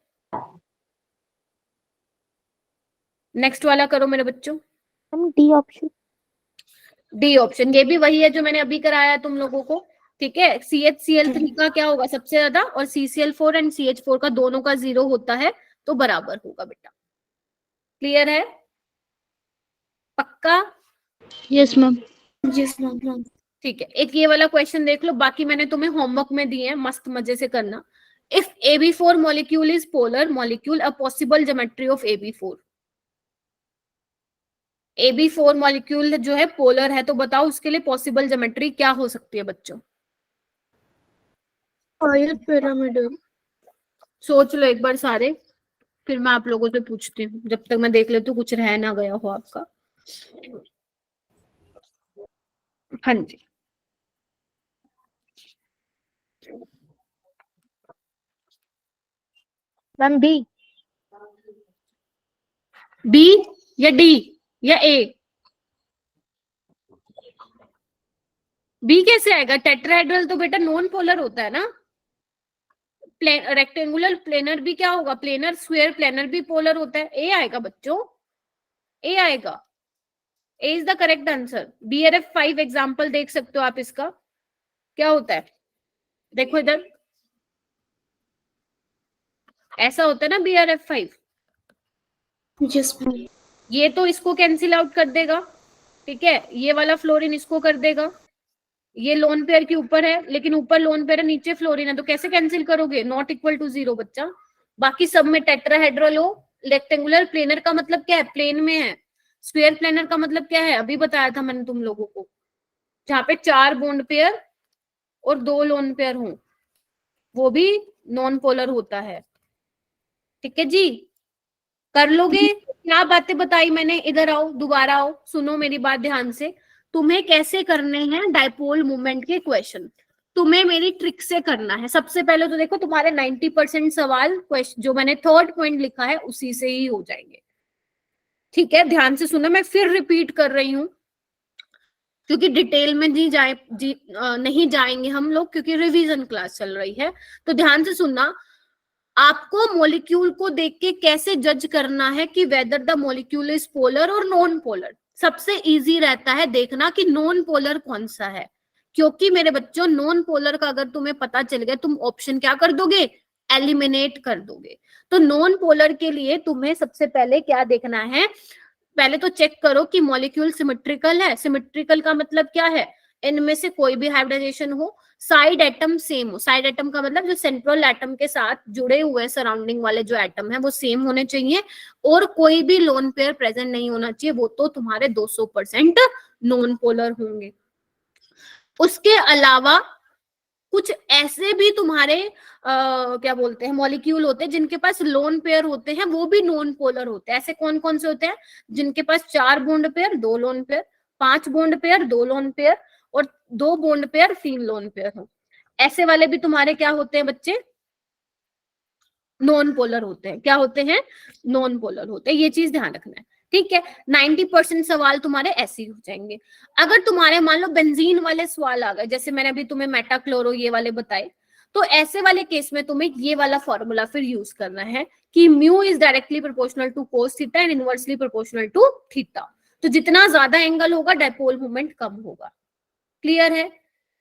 नेक्स्ट वाला करो मेरे बच्चों। D option. डी ऑप्शन, ये भी वही है जो मैंने अभी कराया तुम लोगों को, ठीक है। CHCl3 का क्या होगा सबसे ज्यादा, और CCl4 एंड CH4 का दोनों का 0 होता है, तो बराबर होगा बेटा। क्लियर है? पक्का? Yes ma'am. Yes ma'am. ठीक है, एक ये वाला क्वेश्चन देख लो, बाकी मैंने तुम्हें होमवर्क में दिए हैं, मस्त मजे से करना। If AB4 molecule is polar molecule, a possible geometry of AB4। AB4 molecule जो है पोलर है, तो बताओ उसके लिए पॉसिबल ज्योमेट्री क्या हो सकती है बच्चों? Oil pyramidal. सोच लो एक बार सारे, फिर मैं आप लोगों से पूछती हूँ, जब तक मैं देख लेती हूँ कुछ रह ना गया हो आपका। हाँ जी, मैम बी। बी या डी या ए? बी कैसे आएगा? टेट्राहेड्रल तो बेटा नॉन पोलर होता है ना। रेक्टेंगुलर प्लेनर भी क्या होगा? प्लेनर, स्क्वायर प्लेनर भी पोलर होता है। ए आएगा बच्चों, ए आएगा। A is the correct answer. BRF5 example देख सकते हो आप इसका, क्या होता है, देखो इधर, ऐसा होता है ना BRF5। Yes ma'am. ये तो इसको कैंसिल आउट कर देगा, ठीक है। ये वाला फ्लोरीन इसको कर देगा, ये लोन पेयर के ऊपर है, लेकिन ऊपर लोन पेयर है, नीचे फ्लोरीन है, तो कैसे कैंसिल करोगे? नॉट इक्वल टू 0 बच्चा। बाकी सब में टेट्राहेड्रल हो। रेक्टेंगुलर प्लेनर का मतलब क्या है? प्लेन में है। स्क्वायर प्लेनर का मतलब क्या है? अभी बताया था मैंने तुम लोगों को, जहां पे 4 बॉन्ड पेयर और 2 लोन पेयर हो, वो भी नॉन पोलर होता है, ठीक है जी। कर लोगे? क्या बातें बताई मैंने? इधर आओ, दोबारा आओ, सुनो मेरी बात ध्यान से। तुम्हें कैसे करने हैं डाइपोल मूवमेंट के क्वेश्चन, तुम्हें मेरी ट्रिक से करना है। सबसे पहले तो देखो तुम्हारे 90% सवाल जो मैंने थर्ड पॉइंट लिखा है उसी से ही हो जाएंगे, ठीक है। ध्यान से सुनो, मैं फिर रिपीट कर रही हूँ, क्योंकि डिटेल में नहीं जाएंगे हम लोग, क्योंकि रिवीजन क्लास चल रही है। तो ध्यान से सुनना, आपको मॉलिक्यूल को देख के कैसे जज करना है कि whether the molecule is polar और नॉन पोलर। सबसे इजी रहता है देखना कि नॉन पोलर कौन सा है, क्योंकि मेरे बच्चों नॉन पोलर का अगर तुम्हें पता चल गया, तुम ऑप्शन क्या कर दोगे? एलिमिनेट कर दोगे। तो नॉन पोलर के लिए तुम्हें सबसे पहले क्या देखना है? पहले तो चेक करो कि मॉलिक्यूल सिमेट्रिकल है। सिमेट्रिकल का मतलब क्या है? इनमें से कोई भी हाइब्रिडाइजेशन हो, साइड एटम सेम हो। साइड एटम का मतलब जो सेंट्रल एटम के साथ जुड़े हुए सराउंडिंग वाले जो एटम है वो सेम होने चाहिए, और कोई भी लोन पेयर प्रेजेंट नहीं होना चाहिए, वो तो तुम्हारे 200% नॉन पोलर होंगे। उसके अलावा कुछ ऐसे भी तुम्हारे क्या बोलते हैं मॉलिक्यूल होते हैं जिनके पास लोन पेयर होते हैं, वो भी नॉन पोलर होते हैं। ऐसे कौन कौन से होते हैं? जिनके पास 4 bond pair 2 lone pair, 5 bond pair 2 lone pair, और दो बॉन्ड पेयर 3 लोन पेयर हो। ऐसे वाले भी तुम्हारे क्या होते हैं बच्चे, नॉन पोलर होते हैं। क्या होते हैं, नॉन पोलर होते हैं। ये चीज ध्यान रखना है, ठीक है। 90% सवाल तुम्हारे ऐसे ही हो जाएंगे। अगर तुम्हारे मान लो बेंजीन वाले सवाल आ गए, जैसे मैंने अभी तुम्हें मेटाक्लोरो ये वाले बताए, तो ऐसे वाले केस में तुम्हें ये वाला फॉर्मूला फिर यूज करना है कि mu is directly proportional to cos theta and inversely proportional to theta. तो जितना ज्यादा एंगल होगा डायपोल मोमेंट कम होगा। क्लियर है।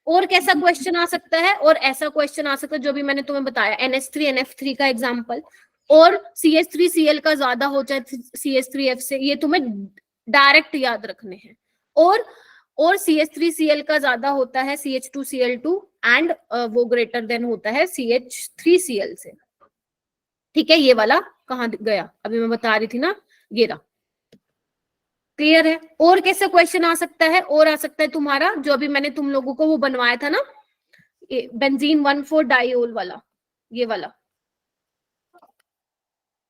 और कैसा क्वेश्चन आ सकता है, और ऐसा क्वेश्चन आ सकता है जो भी मैंने तुम्हें बताया, NH3 NF3 का एग्जांपल, और CH3Cl का ज्यादा हो चाहे CH3F से, ये तुम्हें डायरेक्ट याद रखने हैं। और CH3Cl का ज्यादा होता है CH2Cl2 एंड वो ग्रेटर देन होता है CH3Cl से। ठीक है, ये वाला कहाँ गया, अभी मैं बता रही थी ना, ये रहा। क्लियर है। और कैसे क्वेश्चन आ सकता है, और आ सकता है तुम्हारा जो अभी मैंने तुम लोगों को वो बनवाया था ना, बेंजीन 1,4 डाइओल वाला, ये वाला,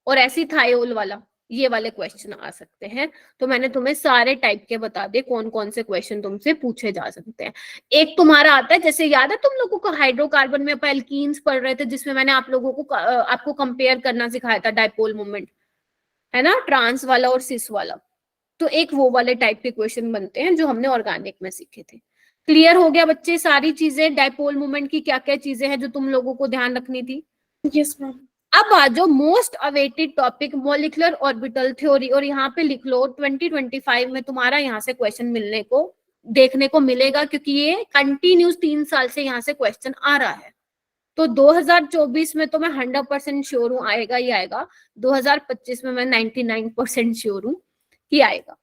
और ऐसी थायोल वाला, ये वाले क्वेश्चन आ सकते हैं। तो मैंने तुम्हें सारे टाइप के बता दिए कौन कौन से क्वेश्चन तुमसे पूछे जा सकते हैं। एक तुम्हारा आता है, जैसे याद है तुम लोगों को हाइड्रोकार्बन में अपन एल्कीन्स पढ़ रहे थे, जिसमें मैंने आप लोगों को आपको कंपेयर करना सिखाया था डायपोल मोमेंट, है ना, ट्रांस वाला और सिस वाला। तो एक वो वाले टाइप के क्वेश्चन बनते हैं जो हमने ऑर्गेनिक में सीखे थे। क्लियर हो गया बच्चे सारी चीजें, डायपोल मोमेंट की क्या क्या चीजें हैं जो तुम लोगों को ध्यान रखनी थी। Yes ma'am. अब आ जाओ most awaited topic, molecular orbital theory. और यहाँ पे लिख लो 2025 में तुम्हारा यहाँ से क्वेश्चन मिलने को देखने को मिलेगा, क्योंकि ये कंटिन्यूस 3 साल से यहाँ से क्वेश्चन आ रहा है। तो 2024 में तो मैं 100% श्योर हूँ आएगा ही आएगा। 2025 में मैं 99% श्योर हूँ कि आएगा।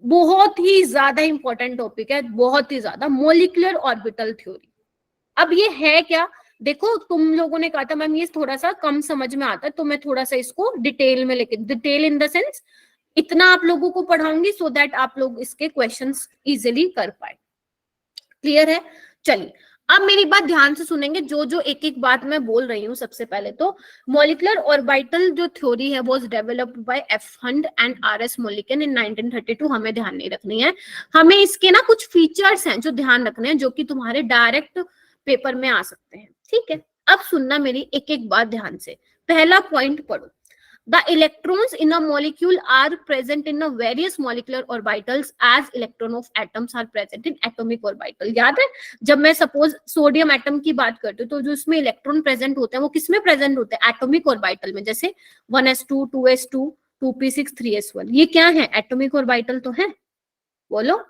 बहुत ही ज्यादा इंपॉर्टेंट टॉपिक है, बहुत ही ज्यादा, मॉलिक्यूलर ऑर्बिटल थ्योरी। अब ये है क्या, देखो तुम लोगों ने कहा था मैम ये थोड़ा सा कम समझ में आता है, तो मैं थोड़ा सा इसको डिटेल में लेके, डिटेल इन द सेंस इतना आप लोगों को पढ़ाऊंगी सो दैट आप लोग इसके क्वेश्चंस इजीली कर पाए। क्लियर है। चलिए अब मेरी बात ध्यान से सुनेंगे, जो जो एक एक बात मैं बोल रही हूँ। सबसे पहले तो मॉलिक्यूलर ऑर्बिटल जो थ्योरी है वो developed by F. Hunt and R. S. मोलिकन इन 1932। हमें ध्यान नहीं रखनी है, हमें इसके ना कुछ फीचर्स हैं जो ध्यान रखने हैं, जो कि तुम्हारे डायरेक्ट पेपर में आ सकते हैं। ठीक है, अब सुनना मेरी एक एक बात ध्यान से। पहला पॉइंट पढ़ो, the electrons in a molecule are present in a various molecular orbitals as electron of atoms are present in atomic orbital। याद है जब मैं सपोज सोडियम एटम की बात करती हूँ, तो जो इसमें इलेक्ट्रॉन प्रेजेंट होते हैं वो किसमें प्रेजेंट होते हैं, एटॉमिक ऑर्बिटल में, जैसे 1s2 2s2 2p6 3s1। ये क्या है, एटॉमिक ऑर्बिटल तो है, बोलो।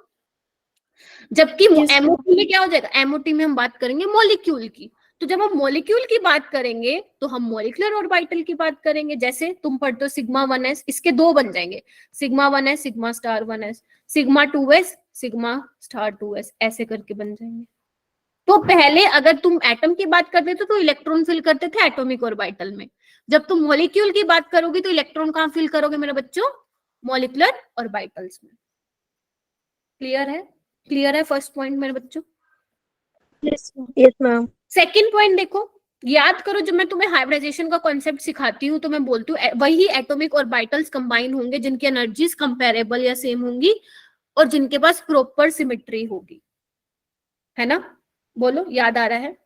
जबकि एमओटी में क्या हो जाएगा, एमओटी में हम बात करेंगे मॉलिक्यूल की। तो जब हम मॉलिक्यूल की बात करेंगे तो हम मॉलिक्यूलर ऑर्बिटल की बात करेंगे। जैसे तुम पढ़ते हो सिग्मा 1s, इसके दो बन जाएंगे, sigma 1s sigma star 1s, sigma 2s sigma star 2s, ऐसे करके बन जाएंगे। तो पहले अगर तुम एटम की बात करते थे तो इलेक्ट्रॉन फिल करते थे एटॉमिक ऑर्बिटल में। जब तुम मॉलिक्यूल की बात करोगे तो इलेक्ट्रॉन कहाँ फिल करोगे मेरे बच्चों, मॉलिक्यूलर ऑर्बिटल्स में। क्लियर है, क्लियर है फर्स्ट पॉइंट मेरे बच्चों। Yes ma'am. सेकंड पॉइंट देखो, याद करो जब मैं तुम्हें हाइब्रिडाइजेशन का कॉन्सेप्ट सिखाती हूँ तो मैं बोलती हूँ वही एटॉमिक ऑर्बिटल्स कंबाइन होंगे जिनकी एनर्जीज कंपेरेबल या सेम होंगी और जिनके पास प्रॉपर सिमेट्री होगी, है ना, बोलो याद आ रहा है।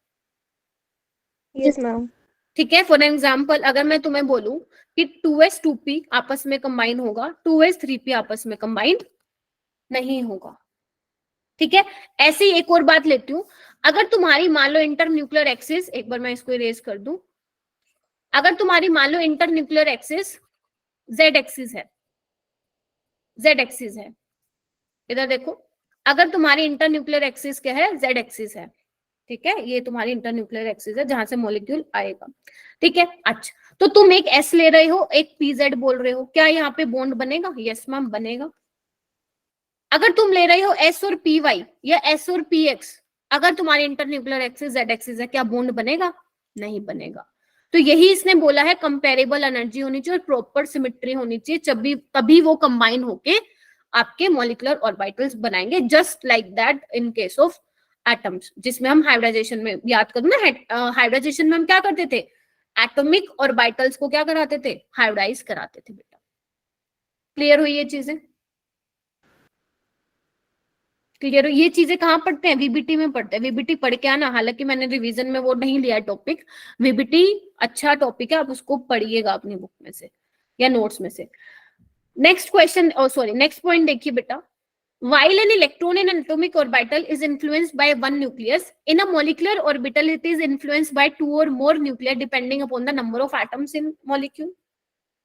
Yes ma'am. ठीक है, फॉर एग्जाम्पल अगर मैं तुम्हें बोलूं कि 2s 2p आपस में कंबाइन होगा, 2s 3p आपस में कंबाइन नहीं होगा। ठीक है, ऐसे ही एक और बात लेती हूँ, अगर तुम्हारी मान लो इंटर न्यूक्लियर एक्सिस, एक बार मैं इसको इरेज कर दूं, अगर तुम्हारी मान लो inter nuclear axis z axis है, z एक्सिस है, इधर देखो, अगर तुम्हारी इंटर न्यूक्लियर एक्सिस क्या है, z एक्सिस है। ठीक है, ये तुम्हारी इंटर न्यूक्लियर एक्सिस है जहां से मॉलिक्यूल आएगा। ठीक है, अच्छा तो तुम एक s ले रहे हो, एक pz बोल रहे हो, क्या यहाँ पे बॉन्ड बनेगा, यस मैम बनेगा। अगर तुम ले रहे हो s और py या s और px, अगर तुम्हारी inter nuclear axis z axis है, क्या बॉन्ड बनेगा, नहीं बनेगा। तो यही इसने बोला है, कंपेरेबल एनर्जी होनी चाहिए और प्रॉपर सिमेट्री होनी चाहिए, तभी वो कंबाइन होके आपके मॉलिक्यूलर ऑर्बिटल्स बनाएंगे, just like that in case of atoms, जिसमें हम हाइब्रिडाइजेशन में याद करो ना, हाइब्रिडाइजेशन में हम क्या करते थे, एटॉमिक ऑर्बिटल्स को क्या कराते थे, हाइब्रिडाइज कराते थे बेटा। क्लियर हुई ये चीजें। क्लियर हो? ये चीजें कहाँ पढ़ते हैं? वीबीटी में पढ़ते हैं। वीबीटी पढ़ के आना, हालांकि मैंने रिवीजन में वो नहीं लिया टॉपिक। वीबीटी अच्छा टॉपिक है, आप उसको पढ़िएगा अपनी बुक में से या नोट्स में से। Next question, sorry next point देखिए बेटा, while an electron in an atomic orbital is influenced by one nucleus, in a molecular orbital it is influenced by two or more nuclei depending upon the number of atoms in molecule।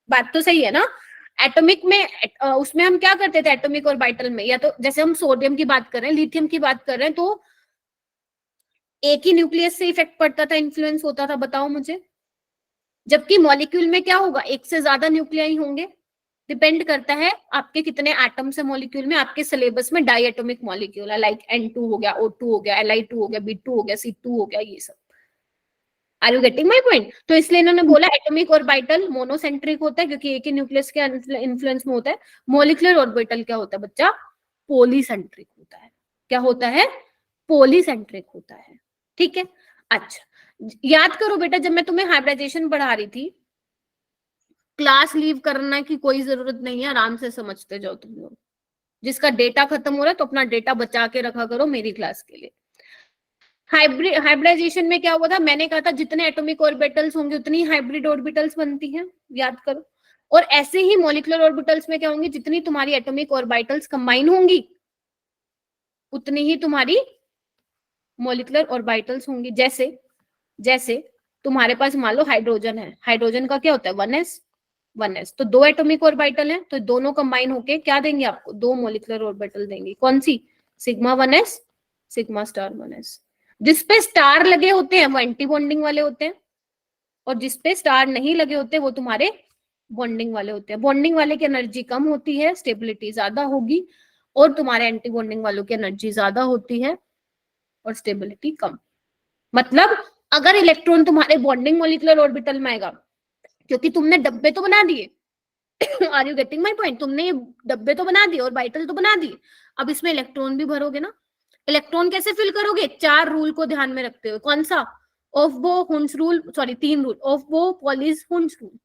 बात तो सही है ना? Atomic में उसमें हम क्या करते थे एटॉमिक ऑर्बिटल में, या तो जैसे हम सोडियम की बात कर रहे हैं, लिथियम की बात कर रहे हैं, तो एक ही न्यूक्लियस से इफेक्ट पड़ता था, इन्फ्लुएंस होता था, बताओ मुझे। जबकि मॉलिक्यूल में क्या होगा, एक से ज्यादा न्यूक्लियाई होंगे। डिपेंड करता है आपके कितने एटम्स है मॉलिक्यूल में। आपके सिलेबस में डाई एटॉमिक मॉलिक्यूल है, लाइक N2 हो गया, O2 हो गया, Li2 हो गया, B2 हो गया, C2 हो गया, ये सब। Are you getting my point? तो इसलिए इन्होंने बोला एटॉमिक ऑर्बिटल मोनोसेंट्रिक होता है क्योंकि एक ही न्यूक्लियस के इन्फ्लुएंस में होता है। मॉलिक्यूलर ऑर्बिटल क्या होता है बच्चा? पॉलीसेंट्रिक होता है। क्या होता है? पॉलीसेंट्रिक होता है। ठीक है, अच्छा याद करो बेटा, जब मैं तुम्हें हाइब्रिडाइजेशन पढ़ा रही थी, क्लास लीव करना की कोई जरूरत नहीं है, आराम से समझते जाओ तुम लोग। जिसका डेटा खत्म हो रहा है तो अपना डेटा बचा के रखा करो मेरी क्लास के लिए। हाइब्रिडाइजेशन में क्या हुआ था, मैंने कहा था जितने एटॉमिक ऑर्बिटल्स होंगे उतनी हाइब्रिड ऑर्बिटल्स बनती हैं, याद करो। और ऐसे ही मॉलिक्यूलर ऑर्बिटल्स में क्या होंगी, जितनी तुम्हारी एटॉमिक ऑर्बिटल्स कंबाइन होंगी उतनी ही तुम्हारी मॉलिक्यूलर ऑर्बिटल्स होंगी। जैसे जैसे तुम्हारे पास मान लो हाइड्रोजन है, हाइड्रोजन का क्या होता है 1s 1s, तो दो एटॉमिक ऑर्बिटल हैं, तो दोनों कंबाइन होके क्या देंगे आपको, दो मॉलिक्यूलर ऑर्बिटल देंगी। कौन सी? Sigma 1s sigma star 1s। जिसपे स्टार लगे होते हैं वो एंटी बॉन्डिंग वाले होते हैं, और जिसपे स्टार नहीं लगे होते वो तुम्हारे बॉन्डिंग वाले होते हैं। बॉन्डिंग वाले की एनर्जी कम होती है, स्टेबिलिटी ज्यादा होगी, और तुम्हारे एंटी बॉन्डिंग वालों की एनर्जी ज्यादा होती है और स्टेबिलिटी कम। मतलब अगर इलेक्ट्रॉन तुम्हारे बॉन्डिंग मॉलिक्यूलर ऑर्बिटल में आएगा, क्योंकि तुमने डब्बे तो बना दिए are you getting my point? तुमने ये डब्बे तो बना दिए और ऑर्बिटल तो बना दिए, अब इसमें इलेक्ट्रॉन भी भरोगे ना। इलेक्ट्रॉन कैसे फिल करोगे? 4 रूल को ध्यान में रखते हुए। कौन सा? ऑफ बो हुंस रूल, सॉरी 3 रूल, ऑफ बो पॉलिस हुंस रूल।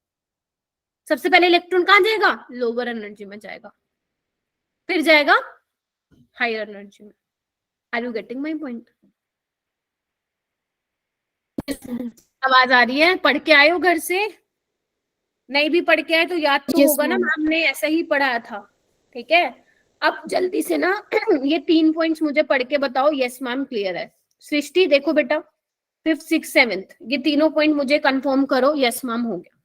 सबसे पहले इलेक्ट्रॉन कहां जाएगा? लोअर एनर्जी में जाएगा, फिर जाएगा हायर एनर्जी में। Are you getting my point? आवाज आ रही है? पढ़ के आए हो घर से? नहीं भी पढ़ के आए तो याद तो Yes, होगा ना, ma'am. मैम ने ऐसा ही पढ़ाया था। ठीक है, अब जल्दी से ना ये 3 पॉइंट्स मुझे पढ़ के बताओ। यस मैम क्लियर है। सृष्टि देखो बेटा, 5th 6th 7th ये तीनों पॉइंट मुझे कंफर्म करो। यस मैम हो गया।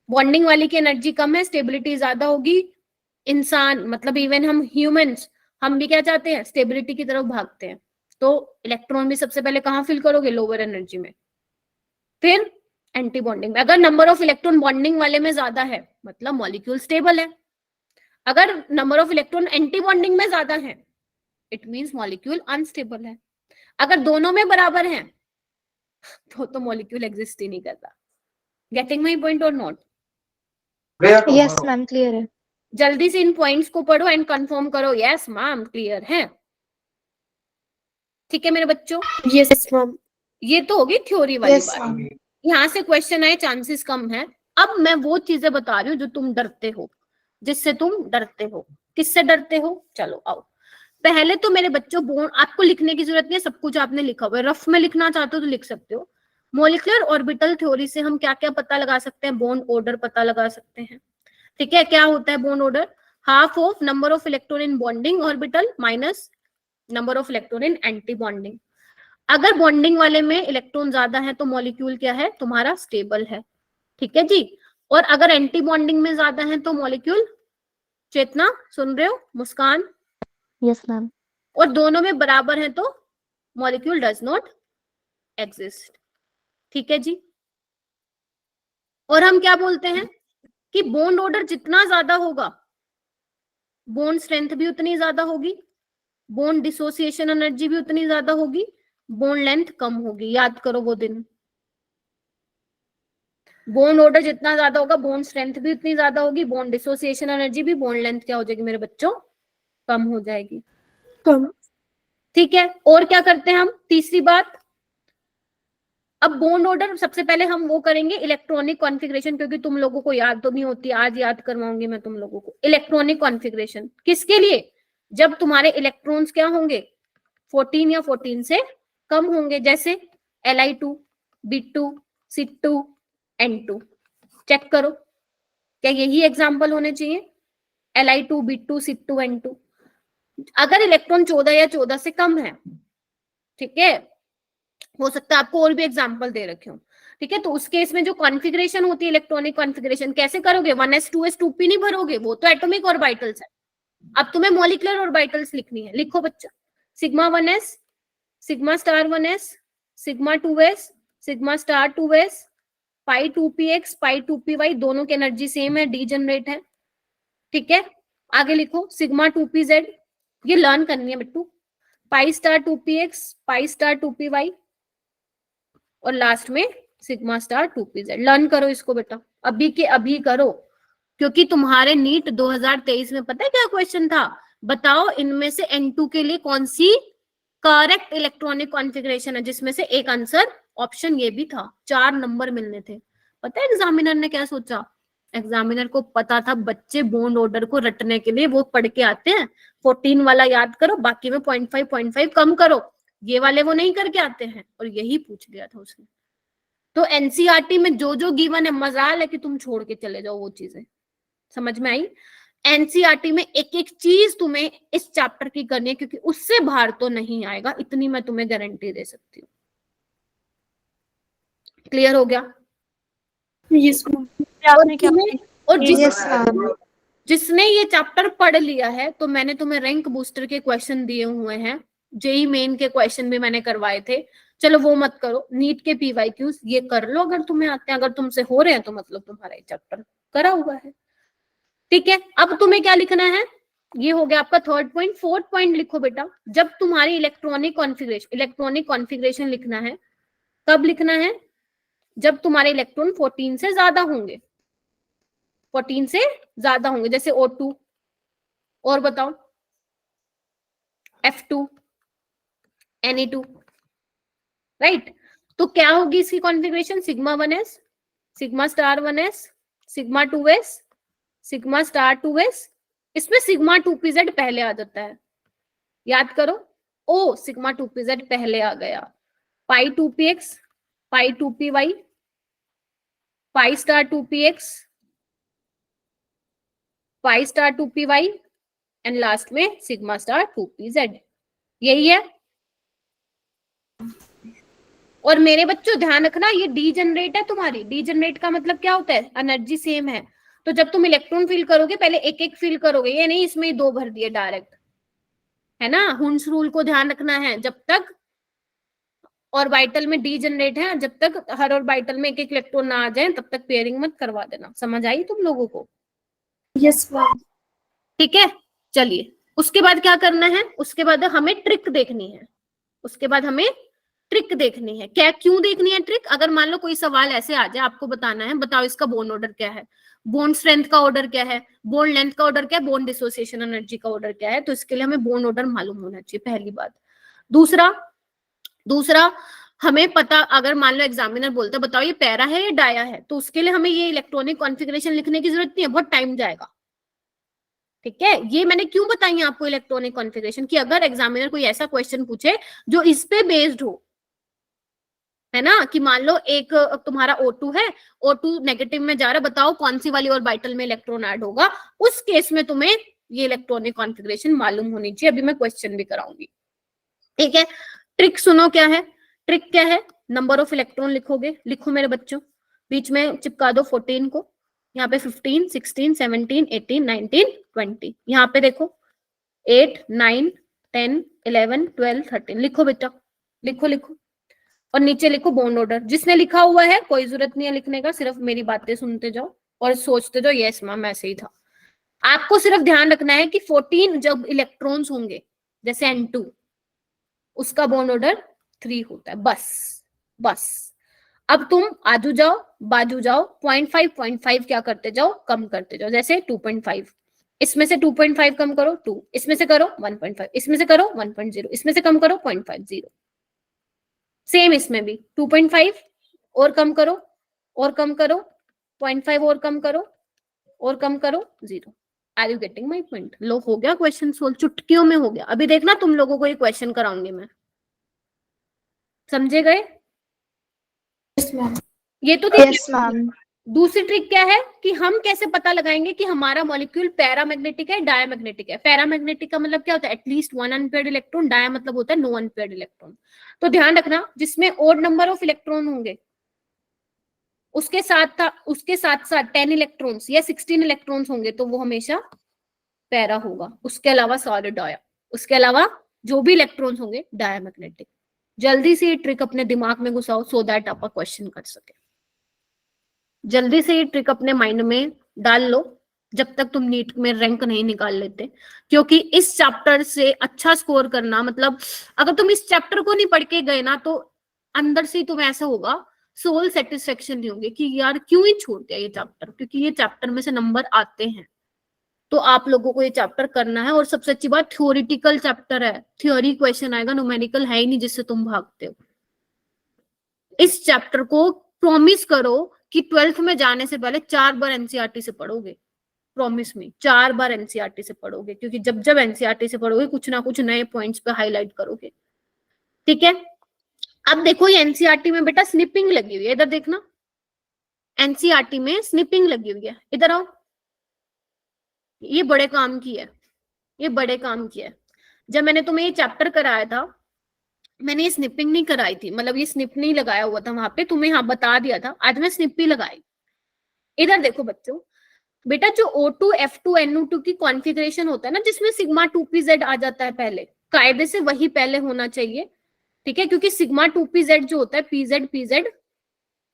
बॉन्डिंग वाली की एनर्जी कम है, स्टेबिलिटी ज्यादा होगी। इंसान मतलब इवन हम ह्यूमंस, हम भी क्या चाहते हैं? स्टेबिलिटी की तरफ भागते हैं। तो इलेक्ट्रॉन भी सबसे पहले कहाँ फिल करोगे? लोअर एनर्जी में, फिर एंटी बॉन्डिंग में। अगर नंबर ऑफ इलेक्ट्रॉन बॉन्डिंग वाले में ज्यादा है मतलब मॉलिक्यूल स्टेबल है। अगर number of electron anti bonding में ज्यादा है इट मींस मॉलिक्यूल अनस्टेबल है। अगर दोनों में बराबर है तो मॉलिक्यूल एग्जिस्ट ही नहीं करता। गेटिंग माई पॉइंट और नॉट? Yes, ma'am. Clear है। जल्दी से इन पॉइंट्स को पढ़ो एंड कंफर्म करो। यस मैम क्लियर है। ठीक है मेरे बच्चों, Yes, ma'am. ये तो होगी थ्योरी वाली Yes, बात। ma'am. यहाँ से क्वेश्चन आए चांसेस कम है। अब मैं वो चीजें बता रही हूँ जो तुम डरते हो, जिससे तुम डरते हो। किससे डरते हो? चलो आओ। पहले तो मेरे बच्चों बॉन्ड, आपको लिखने की जरूरत नहीं है, सब कुछ आपने लिखा हुआ है। रफ में लिखना चाहते हो तो लिख सकते हो। मॉलिक्यूलर ऑर्बिटल थ्योरी से हम क्या क्या पता लगा सकते हैं? बॉन्ड ऑर्डर पता लगा सकते हैं। ठीक है, क्या होता है bond order? Half of number of electron in bonding orbital minus number of electron in anti bonding. अगर बॉन्डिंग वाले में इलेक्ट्रॉन ज्यादा है तो मॉलिक्यूल क्या है तुम्हारा? स्टेबल है। ठीक है जी। और अगर एंटी बॉन्डिंग में ज्यादा है तो मॉलिक्यूल, चेतना सुन रहे हो? मुस्कान? Yes, ma'am. और दोनों में बराबर है तो मॉलिक्यूल डज नॉट एग्जिस्ट। ठीक है जी। और हम क्या बोलते हैं कि बॉन्ड ऑर्डर जितना ज्यादा होगा बॉन्ड स्ट्रेंथ भी उतनी ज्यादा होगी, बॉन्ड डिसोसिएशन एनर्जी भी उतनी ज्यादा होगी, बॉन्ड लेंथ कम होगी। याद करो वो दिन। बॉन्ड ऑर्डर जितना ज्यादा होगा बॉन्ड स्ट्रेंथ भी उतनी ज्यादा होगी, बॉन्ड डिसोसिएशन एनर्जी भी, बॉन्ड लेंथ क्या हो जाएगी मेरे बच्चों? कम हो जाएगी। Come. ठीक है, और क्या करते हैं हम? तीसरी बात, अब बॉन्ड ऑर्डर सबसे पहले हम वो करेंगे इलेक्ट्रॉनिक कॉन्फ़िगरेशन, क्योंकि तुम लोगों को याद तो नहीं होती, आज याद करवाऊंगी मैं तुम लोगों को। इलेक्ट्रॉनिक कॉन्फ़िगरेशन किसके लिए? जब तुम्हारे इलेक्ट्रॉन्स क्या होंगे 14 या 14 से कम होंगे, जैसे Li2, B2, C2, N2। Check करो क्या यही एग्जाम्पल होने चाहिए, Li2, B2, C2, N2। अगर इलेक्ट्रॉन 14 या 14 से कम है, ठीक है, हो सकता है आपको और भी एग्जाम्पल दे रखे हो, ठीक है, तो उस केस में जो कॉन्फ़िगरेशन होती है इलेक्ट्रॉनिक कॉन्फ़िगरेशन कैसे करोगे, 1s 2s 2p नहीं भरोगे, वो तो एटॉमिक ऑर्बिटल्स है। अब तुम्हें मॉलिक्यूलर ऑर्बिटल्स लिखनी है, लिखो बच्चा, sigma 1s, sigma star 1s, sigma 2s, sigma star 2s, पाई 2px, पाई 2py, दोनों की एनर्जी सेम है, डी जनरेट है, ठीक है। आगे लिखो सिग्मा 2pz, ये लर्न करनी है Bittu, pi star 2px, pi star 2py, और लास्ट में सिग्मा स्टार 2pz। लर्न करो इसको बेटा, अभी के अभी करो, क्योंकि तुम्हारे नीट 2023 में पता है क्या क्वेश्चन था, बताओ इनमें से N2 के लिए कौन सी करेक्ट इलेक्ट्रॉनिक कॉन्फ़िगरेशन है, जिसमें से एक आंसर ऑप्शन ये भी था, 4 नंबर मिलने थे। पता है एग्जामिनर ने क्या सोचा, एग्जामिनर को पता था बच्चे बॉन्ड ऑर्डर को रटने के लिए वो पढ़ के आते हैं, 14 वाला याद करो, बाकी में 0.5 कम करो, ये वाले वो नहीं करके आते हैं, और यही पूछ लिया था उसने। तो एनसीईआरटी में जो जो गिवन है, मजाल है कि तुम छोड़ के चले जाओ वो चीजें, समझ में आई। एनसीईआरटी में एक एक चीज तुम्हें इस चैप्टर की करनी है, क्योंकि उससे बाहर तो नहीं आएगा, इतनी मैं तुम्हें गारंटी दे सकती हूँ। क्लियर हो गया? Yes ma'am. और Yes, ma'am. जिसने ये चैप्टर पढ़ लिया है, तो मैंने तुम्हें रैंक बूस्टर के क्वेश्चन दिए हुए हैं, जेई मेन के क्वेश्चन भी मैंने करवाए थे, चलो वो मत करो, नीट के पीवाईक्यूज ये कर लो अगर तुम्हें आते हैं, अगर तुमसे हो रहे हैं तो मतलब तुम्हारा ये चैप्टर करा हुआ है, ठीक है। अब तुम्हें क्या लिखना है, ये हो गया आपका थर्ड पॉइंट। फोर्थ पॉइंट लिखो बेटा, जब तुम्हारी इलेक्ट्रॉनिक कॉन्फ़िगरेशन लिखना है, कब लिखना है, जब तुम्हारे इलेक्ट्रॉन 14 से ज्यादा होंगे, 14 से ज्यादा होंगे, जैसे O2, और बताओ F2, Ne2, राइट। तो क्या होगी इसकी configuration, sigma 1s, sigma star 1s, sigma 2s, sigma star 2s, इसमें सिग्मा 2pz पहले आ जाता है, याद करो, ओ सिग्मा 2pz पहले आ गया, पाई 2px, pi 2py, pi star 2px, pi star 2py, and last में सिग्मा स्टार 2pz, यही है। और मेरे बच्चों ध्यान रखना, ये डी जनरेट है तुम्हारी, डी जनरेट का मतलब क्या होता है, एनर्जी सेम है, तो जब तुम इलेक्ट्रॉन फिल करोगे पहले एक एक फिल करोगे, ये नहीं इसमें 2 भर दिए डायरेक्ट, है ना। हुंस रूल को ध्यान रखना है, जब तक ऑर्बिटल में डी जनरेट है, जब तक हर ऑर्बिटल में एक एक इलेक्ट्रॉन ना आ जाए तब तक पेयरिंग मत करवा देना, समझ आई तुम लोगों को? Yes ma'am. ठीक है, चलिए उसके बाद क्या करना है, उसके बाद हमें ट्रिक देखनी है, उसके बाद हमें ट्रिक देखनी है। क्या क्यों देखनी है ट्रिक, अगर मान लो कोई सवाल ऐसे आ जाए, आपको बताना है, बताओ इसका बॉन्ड ऑर्डर क्या है, बॉन्ड स्ट्रेंथ का ऑर्डर क्या है, बॉन्ड लेंथ का ऑर्डर क्या है, बॉन्ड डिसोसिएशन एनर्जी का ऑर्डर क्या है, तो इसके लिए हमें बॉन्ड ऑर्डर मालूम होना चाहिए, पहली बात। दूसरा हमें पता, अगर मान लो एग्जामिनर बोलता है बताओ ये पैरा है या डाया है, तो उसके लिए हमें ये इलेक्ट्रॉनिक कॉन्फ़िगरेशन लिखने की जरूरत नहीं है, बहुत टाइम जाएगा, ठीक है। ये मैंने क्यों बताई आपको इलेक्ट्रॉनिक कॉन्फ़िगरेशन, कि अगर एग्जामिनर कोई ऐसा क्वेश्चन पूछे जो इस पे बेस्ड हो, है ना, कि मान लो एक तुम्हारा O2 है, O2 नेगेटिव में जा रहा है, बताओ कौन सी वाली ऑर्बिटल में इलेक्ट्रॉन ऐड होगा, उस केस में तुम्हें ये इलेक्ट्रॉनिक कॉन्फ़िगरेशन मालूम होनी चाहिए, अभी मैं क्वेश्चन भी कराऊंगी, ठीक है। ट्रिक सुनो क्या है, ट्रिक क्या है, नंबर ऑफ इलेक्ट्रॉन लिखोगे, लिखो मेरे बच्चों, बीच में चिपका दो 14 को, यहाँ पे 15, 16, 17, 18, 19, 20, यहाँ पे देखो 8, 9, 10, 11, 12, 13, लिखो बेटा, लिखो, और नीचे लिखो बॉन्ड ऑर्डर। जिसने लिखा हुआ है कोई जरूरत नहीं है लिखने का, सिर्फ मेरी बातें सुनते जाओ और सोचते जाओ यस मैम ऐसे ही था। आपको सिर्फ ध्यान रखना है कि 14 जब इलेक्ट्रॉन्स होंगे, जैसे N2, उसका बॉन्ड ऑर्डर 3 होता है, बस। अब तुम आजू जाओ बाजू जाओ, 0.5 क्या करते जाओ, कम करते जाओ, जैसे 2.5, इसमें से 2.5 कम करो 2, इसमें से करो 1.5, इसमें से करो 1.0, इसमें से कम करो 0.50, सेम इसमें भी 2.5 और कम करो 0.5 और कम करो 0, are you getting my point? लो, हो गया क्वेश्चन सोल्व, चुटकियों में हो गया। अभी देखना तुम लोगों को ये क्वेश्चन कराऊंगी मैं, समझे गए? Yes, ma'am. ये तो थी Yes, ma'am. दूसरी ट्रिक क्या है कि हम कैसे पता लगाएंगे कि हमारा मॉलिक्यूल पैरामैग्नेटिक है डायमैग्नेटिक है। पैरामैग्नेटिक का मतलब क्या होता है? At least 1 unpaired electron. डाया मतलब होता है नो अनपेयर्ड इलेक्ट्रॉन। तो ध्यान रखना, जिसमें ओड नंबर ऑफ इलेक्ट्रॉन होंगे उसके साथ साथ 10 इलेक्ट्रॉन्स या 16 इलेक्ट्रॉन्स होंगे तो वो हमेशा पैरा होगा। उसके अलावा सारे डाया, उसके अलावा जो भी इलेक्ट्रॉन्स होंगे डायमैग्नेटिक। जल्दी से ये ट्रिक अपने दिमाग में घुसाओ सो दैट आप क्वेश्चन कर सके। जल्दी से ये ट्रिक अपने माइंड में डाल लो जब तक तुम नीट में रैंक नहीं निकाल लेते, क्योंकि इस चैप्टर से अच्छा स्कोर करना मतलब अगर तुम इस चैप्टर को नहीं पढ़ के गए ना तो अंदर से तुम ऐसा होगा, सोल सेटिस्फेक्शन नहीं होगी कि यार क्यों ही छोड़ दिया ये चैप्टर, क्योंकि ये चैप्टर में से नंबर आते हैं। तो आप लोगों को ये चैप्टर करना है। और सबसे अच्छी बात, थ्योरिटिकल चैप्टर है, थ्योरी क्वेश्चन आएगा, न्यूमेरिकल है ही नहीं जिससे तुम भागते हो। इस चैप्टर को प्रॉमिस करो कि 12th में जाने से पहले 4 बार एनसीईआरटी से पढ़ोगे। प्रॉमिस में 4 बार एनसीईआरटी से पढ़ोगे, क्योंकि जब जब एनसीईआरटी से पढ़ोगे कुछ ना कुछ नए पॉइंट्स पे हाईलाइट करोगे। ठीक है, अब देखो ये एनसीईआरटी में बेटा स्निपिंग लगी हुई है, इधर देखना, एनसीईआरटी में स्निपिंग लगी हुई है, इधर आओ। ये बड़े काम की है, ये बड़े काम की है। जब मैंने तुम्हें ये चैप्टर कराया था मैंने ये स्निपिंग नहीं कराई थी, मतलब ये स्निप नहीं लगाया हुआ था वहां पे, तुम्हें हाँ बता दिया था, आज मैं स्निप भी लगाई। इधर देखो बच्चों, बेटा जो O2 F2 NO2 की कॉन्फ़िगरेशन होता है ना, जिसमें सिग्मा 2pz आ जाता है पहले, कायदे से वही पहले होना चाहिए। ठीक है, क्योंकि सिग्मा 2pz जो होता है pz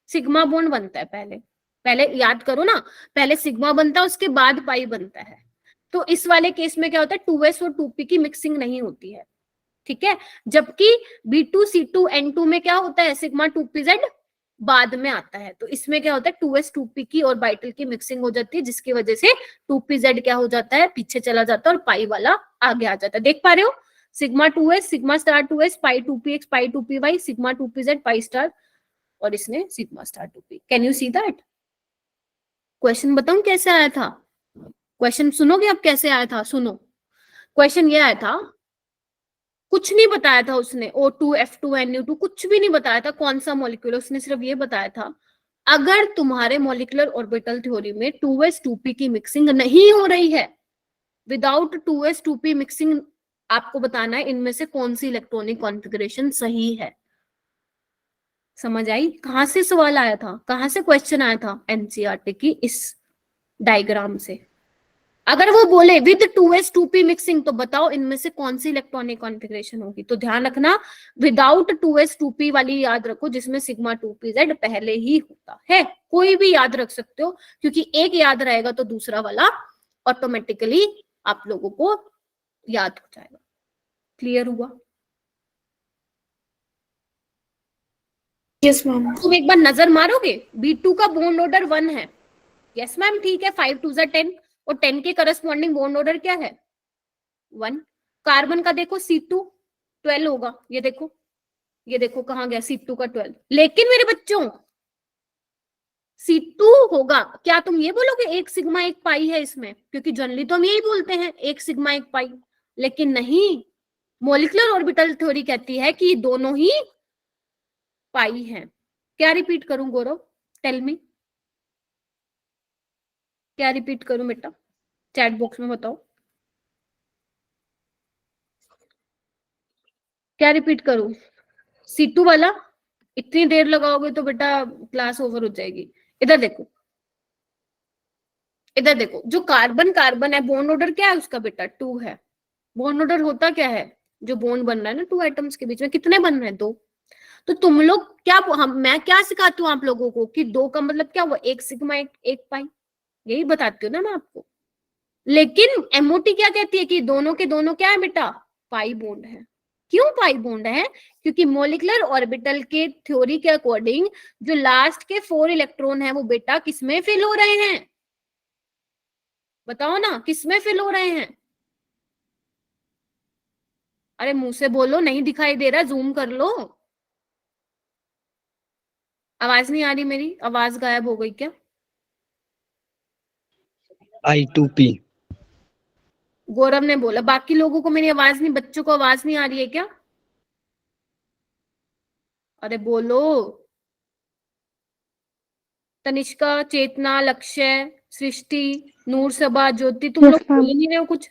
सिग्मा बॉन्ड बनता है पहले। पहले याद करो ना, पहले सिग्मा बनता है उसके बाद पाई बनता है। तो इस वाले केस में क्या होता है, 2s और 2p की मिक्सिंग नहीं होती है। ठीक है, जबकि B2C2N2 में क्या होता है, सिग्मा 2pz बाद में आता है। तो इसमें क्या होता है, 2s 2p की और बाइटल की मिक्सिंग हो जाती है, जिसकी वजह से 2pz क्या हो जाता है, पीछे चला जाता है और पाई वाला आगे आ जाता है। देख पा रहे हो, sigma 2s sigma star 2s पाई 2px पाई 2py sigma 2pz pi star, और इसने sigma star 2p। Can you see that? Question बताऊं कैसे आया था? क्वेश्चन सुनोगे अब कैसे आया था? सुनो, क्वेश्चन ये आया था, कुछ नहीं बताया था उसने, O2 F2 NO2 कुछ भी नहीं बताया था कौन सा मॉलिक्यूल, उसने सिर्फ ये बताया था अगर तुम्हारे मॉलिक्यूलर ऑर्बिटल थ्योरी में 2s 2p की मिक्सिंग नहीं हो रही है, विदाउट 2s 2p मिक्सिंग, आपको बताना है इनमें से कौन सी इलेक्ट्रॉनिक कॉन्फ़िगरेशन सही है। समझ आई कहां से सवाल आया था, कहां से क्वेश्चन आया था? एनसीईआरटी की इस डायग्राम से। अगर वो बोले विद 2s 2p मिक्सिंग तो बताओ इनमें से कौन सी इलेक्ट्रॉनिक कॉन्फ़िगरेशन होगी। तो ध्यान रखना, विदाउट 2s 2p वाली याद रखो, जिसमें सिग्मा 2pz पहले ही होता है। कोई भी याद रख सकते हो, क्योंकि एक याद रहेगा तो दूसरा वाला ऑटोमेटिकली आप लोगों को याद हो जाएगा। क्लियर हुआ? Yes, ma'am. तुम एक बार नजर मारोगे, B2 का बॉन्ड ऑर्डर 1 है। यस मैम ठीक है, 5 2 10 और 10 के करस्पॉन्डिंग बॉन्ड ऑर्डर क्या है? 1। कार्बन का देखो C2 12 होगा, ये देखो, ये देखो कहां गया C2 का 12। लेकिन मेरे बच्चों C2 होगा, क्या तुम ये बोलोगे एक सिग्मा एक पाई है इसमें? क्योंकि जनरली तो हम यही बोलते हैं एक सिग्मा एक पाई, लेकिन नहीं, मॉलिक्यूलर ऑर्बिटल थ्योरी कहती है कि दोनों ही पाई हैं। क्या रिपीट करूं गौरव, टेल मी, क्या रिपीट करूं बेटा, चैट बॉक्स में बताओ, क्या रिपीट करूं? C2 वाला? इतनी देर लगाओगे तो बेटा क्लास ओवर हो जाएगी। इधर देखो, इधर देखो, जो कार्बन कार्बन है बॉन्ड ऑर्डर क्या है उसका बेटा? 2 है। बॉन्ड ऑर्डर होता क्या है, जो बॉन्ड बन रहा है ना 2 एटम्स के बीच में, कितने बन रहे हैं? 2। तो तुम लोग क्या, मैं क्या सिखाती हूँ आप लोगों को कि 2 का मतलब क्या हुआ, एक सिग्मा एक पाई, यही बताती हूँ ना मैं आपको। लेकिन एमओटी क्या कहती है कि दोनों के दोनों क्या है बेटा, पाई बॉन्ड है। क्यों पाई बॉन्ड है? क्योंकि मॉलिक्यूलर ऑर्बिटल के थ्योरी के अकॉर्डिंग जो लास्ट के 4 इलेक्ट्रॉन है वो बेटा किसमें फिल हो रहे हैं? बताओ ना, किसमें फिल हो रहे हैं? अरे मुंह से बोलो, नहीं दिखाई दे रहा, जूम कर लो। आवाज नहीं आ रही मेरी, आवाज गायब हो गई क्या? I2P। गौरव ने बोला। बाकी लोगों को मेरी आवाज नहीं, बच्चों को आवाज नहीं आ रही है क्या? अरे बोलो। तनिष्का, चेतना, लक्ष्य, सृष्टि, नूर सबा, ज्योति, तुम Yes, लोग बोल ma'am. ही नहीं रहे हो कुछ।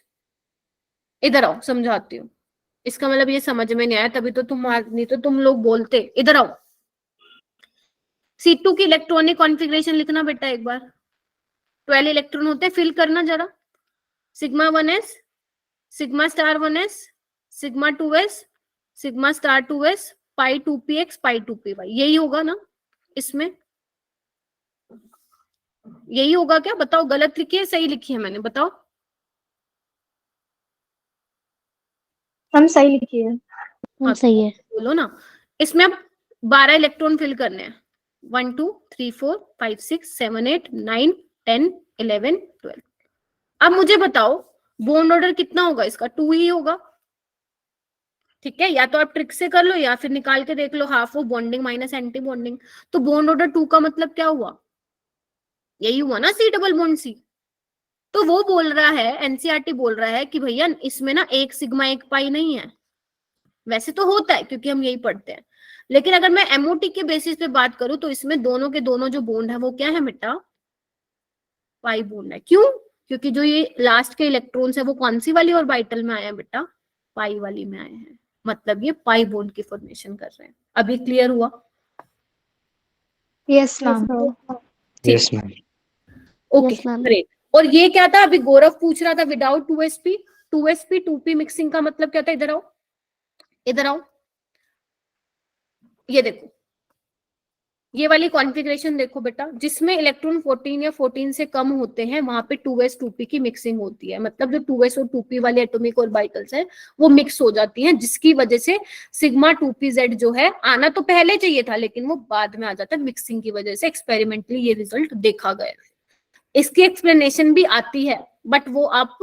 इधर आओ, समझाती हूँ। इसका मतलब ये समझ में नहीं आया, तभी तो नहीं तो तुम लोग बोलते। इधर आओ। C2 की इलेक्ट्रॉनिक कॉन्फ़िगरेशन लिखना बेटा एक बार। 12 इलेक्ट्रॉन होते हैं, फिल करना जरा। Sigma 1s, sigma star 1s, sigma 2s, sigma star 2s, पाई 2px, पाई 2py, यही होगा ना इसमें? यही होगा क्या? बताओ, गलत लिखी है सही लिखी है मैंने, बताओ। हम सही लिखिए। हाँ, सही है। बोलो ना। इसमें अब 12 इलेक्ट्रॉन फिल करने हैं। 1 2 3 4 5 6 7 8 9 10 11 12। अब मुझे बताओ बॉन्ड ऑर्डर कितना होगा इसका? 2 ही होगा। ठीक है, या तो आप ट्रिक से कर लो या फिर निकाल के देख लो, half of bonding minus anti bonding. तो बॉन्ड ऑर्डर 2 का मतलब क्या हुआ? यही हुआ ना, C डबल बॉन्ड C। तो वो बोल रहा है, एनसीईआरटी बोल रहा है कि भैया इसमें ना एक सिग्मा एक पाई नहीं है। वैसे तो होता है क्योंकि हम यही पढ़ते हैं, लेकिन अगर मैं एमओटी के बेसिस पे बात करूं तो इसमें दोनों के दोनों जो बॉन्ड है वो क्या है बेटा? पाई बॉन्ड है। क्यों? क्योंकि जो ये लास्ट के इलेक्ट्रॉन्स है वो कौन सी वाली ऑर्बिटल में आए हैं बेटा? पाई वाली में आए हैं। मतलब ये पाई बॉन्ड की फॉर्मेशन कर रहे हैं। अभी क्लियर हुआ? Yes, ma'am. ठीक Yes, ma'am. Okay, Yes, ma'am. Great. और ये क्या था? अभी गौरव पूछ रहा था without 2sp। 2sp 2p mixing का मतलब क्या था? इधर आओ, इधर आओ। ये देखो, ये वाली कॉन्फ़िगरेशन देखो बेटा, जिसमें इलेक्ट्रॉन 14 या 14 से कम होते हैं वहां पे 2s 2p की मिक्सिंग होती है। मतलब जो 2s और 2p वाले एटॉमिक ऑर्बिटल्स हैं वो मिक्स हो जाती हैं, जिसकी वजह से सिग्मा 2pz जो है आना तो पहले चाहिए था लेकिन वो बाद में आ जाता है मिक्सिंग की वजह से। एक्सपेरिमेंटली ये रिजल्ट देखा गया। इसकी एक्सप्लेनेशन भी आती है बट वो आप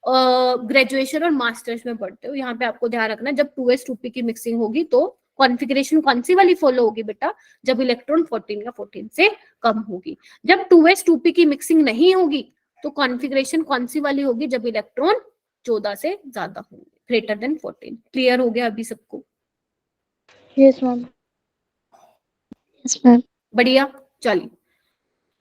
ग्रेजुएशन और मास्टर्स में पढ़ते हो। यहाँ पे आपको ध्यान रखना, जब 2s 2p की मिक्सिंग होगी तो कॉन्फ़िगरेशन कौन सी वाली फॉलो होगी बेटा? जब इलेक्ट्रॉन 14 या 14 से कम होगी। जब 2s 2p की मिक्सिंग नहीं होगी तो कॉन्फ़िगरेशन कौन सी वाली होगी? जब इलेक्ट्रॉन 14 से ज्यादा होंगे, ग्रेटर देन 14। क्लियर हो गया अभी सबको? Yes, ma'am. Yes, ma'am. बढ़िया, चलिए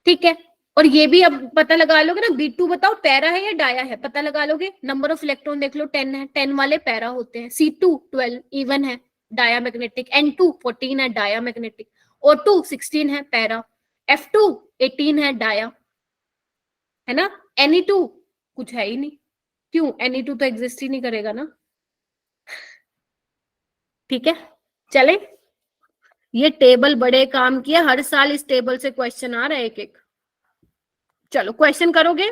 ठीक है। और ये भी अब पता लगा लोगे ना, B2 बताओ पैरा है या डाया है? पता लगा लोगे। नंबर ऑफ इलेक्ट्रॉन देख लो, 10 है, 10 वाले पैरा होते हैं। C2 12 इवन है, डाया मैग्नेटिक। N2 14 है, डाया मैग्नेटिक। O2 16 है, पैरा। F2 18 है, डाया, है ना। Ne2 कुछ है ही नहीं। क्यों? Ne2 तो एग्जिस्ट ही नहीं करेगा ना। ठीक है, चले। ये टेबल बड़े काम किया, हर साल इस टेबल से क्वेश्चन आ रहा है एक एक। चलो क्वेश्चन करोगे?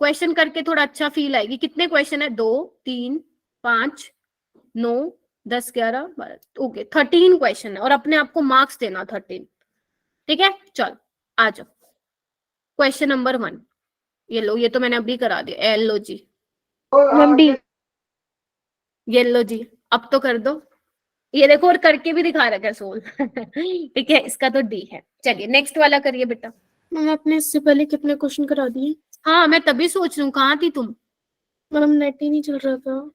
क्वेश्चन करके थोड़ा अच्छा फील आएगी। कितने क्वेश्चन है? 2 3 5 9 10 11 12, ओके 13 क्वेश्चन है और अपने आप को मार्क्स देना 13। ठीक है, चल आ जाओ। क्वेश्चन नंबर 1 ये लो, ये तो मैंने अभी करा दिया। एल लो जी, Ma'am, D. ये लो जी, अब तो कर दो। ये देखो, और करके भी दिखा रखा है सोल। ठीक है, इसका तो डी है। चलिए नेक्स्ट वाला करिए बेटा। मैम आपने इससे पहले कितने क्वेश्चन करा दिए? हाँ मैं तभी सोच रही हूँ कहाँ थी तुम। मैम नेट ही नहीं चल रहा था।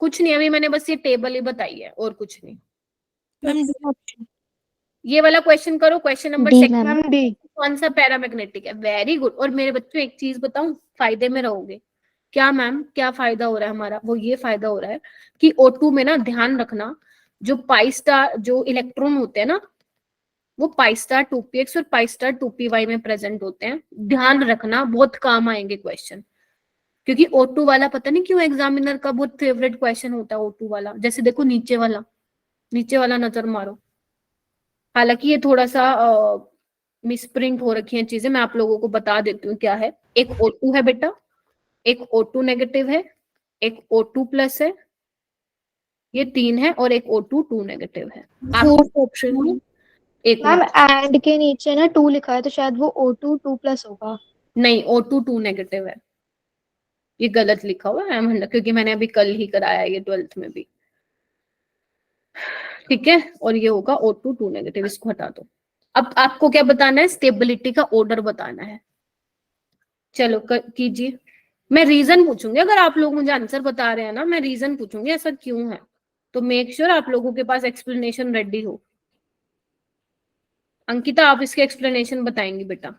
कुछ नहीं, अभी मैंने बस ये टेबल ही बताई है और कुछ नहीं। मैम ये वाला क्वेश्चन करो, question number D, 2। ma'am. D. कौन सा पैरामैग्नेटिक है? Very good. और मेरे बच्चों एक चीज बताऊं, फायदे में रहोगे। क्या मैम, क्या फायदा हो रहा है हमारा? वो ये फायदा हो रहा है कि O2 में ना ध्यान रखना, जो पाई स्टार जो इलेक्ट्रॉन होते हैं ना वो पाई स्टार 2px और पाई स्टार 2py में प्रेजेंट होते हैं। ध्यान रखना, बहुत काम आएंगे क्वेश्चन। क्योंकि O2 वाला पता नहीं क्यों एग्जामिनर का बहुत फेवरेट क्वेश्चन होता है O2 वाला। जैसे देखो नीचे वाला, नीचे वाला नजर मारो। हालांकि ये थोड़ा सा मिसप्रिंट हो रखी हैं चीजें, मैं आप लोगों को बता देती हूँ क्या है। एक O2 है बेटा, एक O2 नेगेटिव है, एक O2 प्लस है, ये 3 है, और एक O2 2 नेगेटिव है। Fourth option. एक मैम मिनट, एंड के नीचे ना 2 लिखा है तो शायद वो O2 2+ होगा। नहीं O2 2 नेगेटिव है, ये गलत लिखा हुआ है क्योंकि मैंने अभी कल ही कराया ये 12th में भी। ठीक है, और ये होगा O2 2 नेगेटिव, इसको हटा दो। अब आपको क्या बताना है? स्टेबिलिटी का ऑर्डर बताना है। चलो कीजिए। मैं रीजन पूछूंगी, अगर आप लोग मुझे आंसर बता रहे हैं ना, मैं रीजन पूछूंगी ऐसा क्यों है, तो मेक श्योर आप लोगों के पास एक्सप्लेनेशन रेडी हो। अंकिता आप इसके एक्सप्लेनेशन बताएंगी बेटा।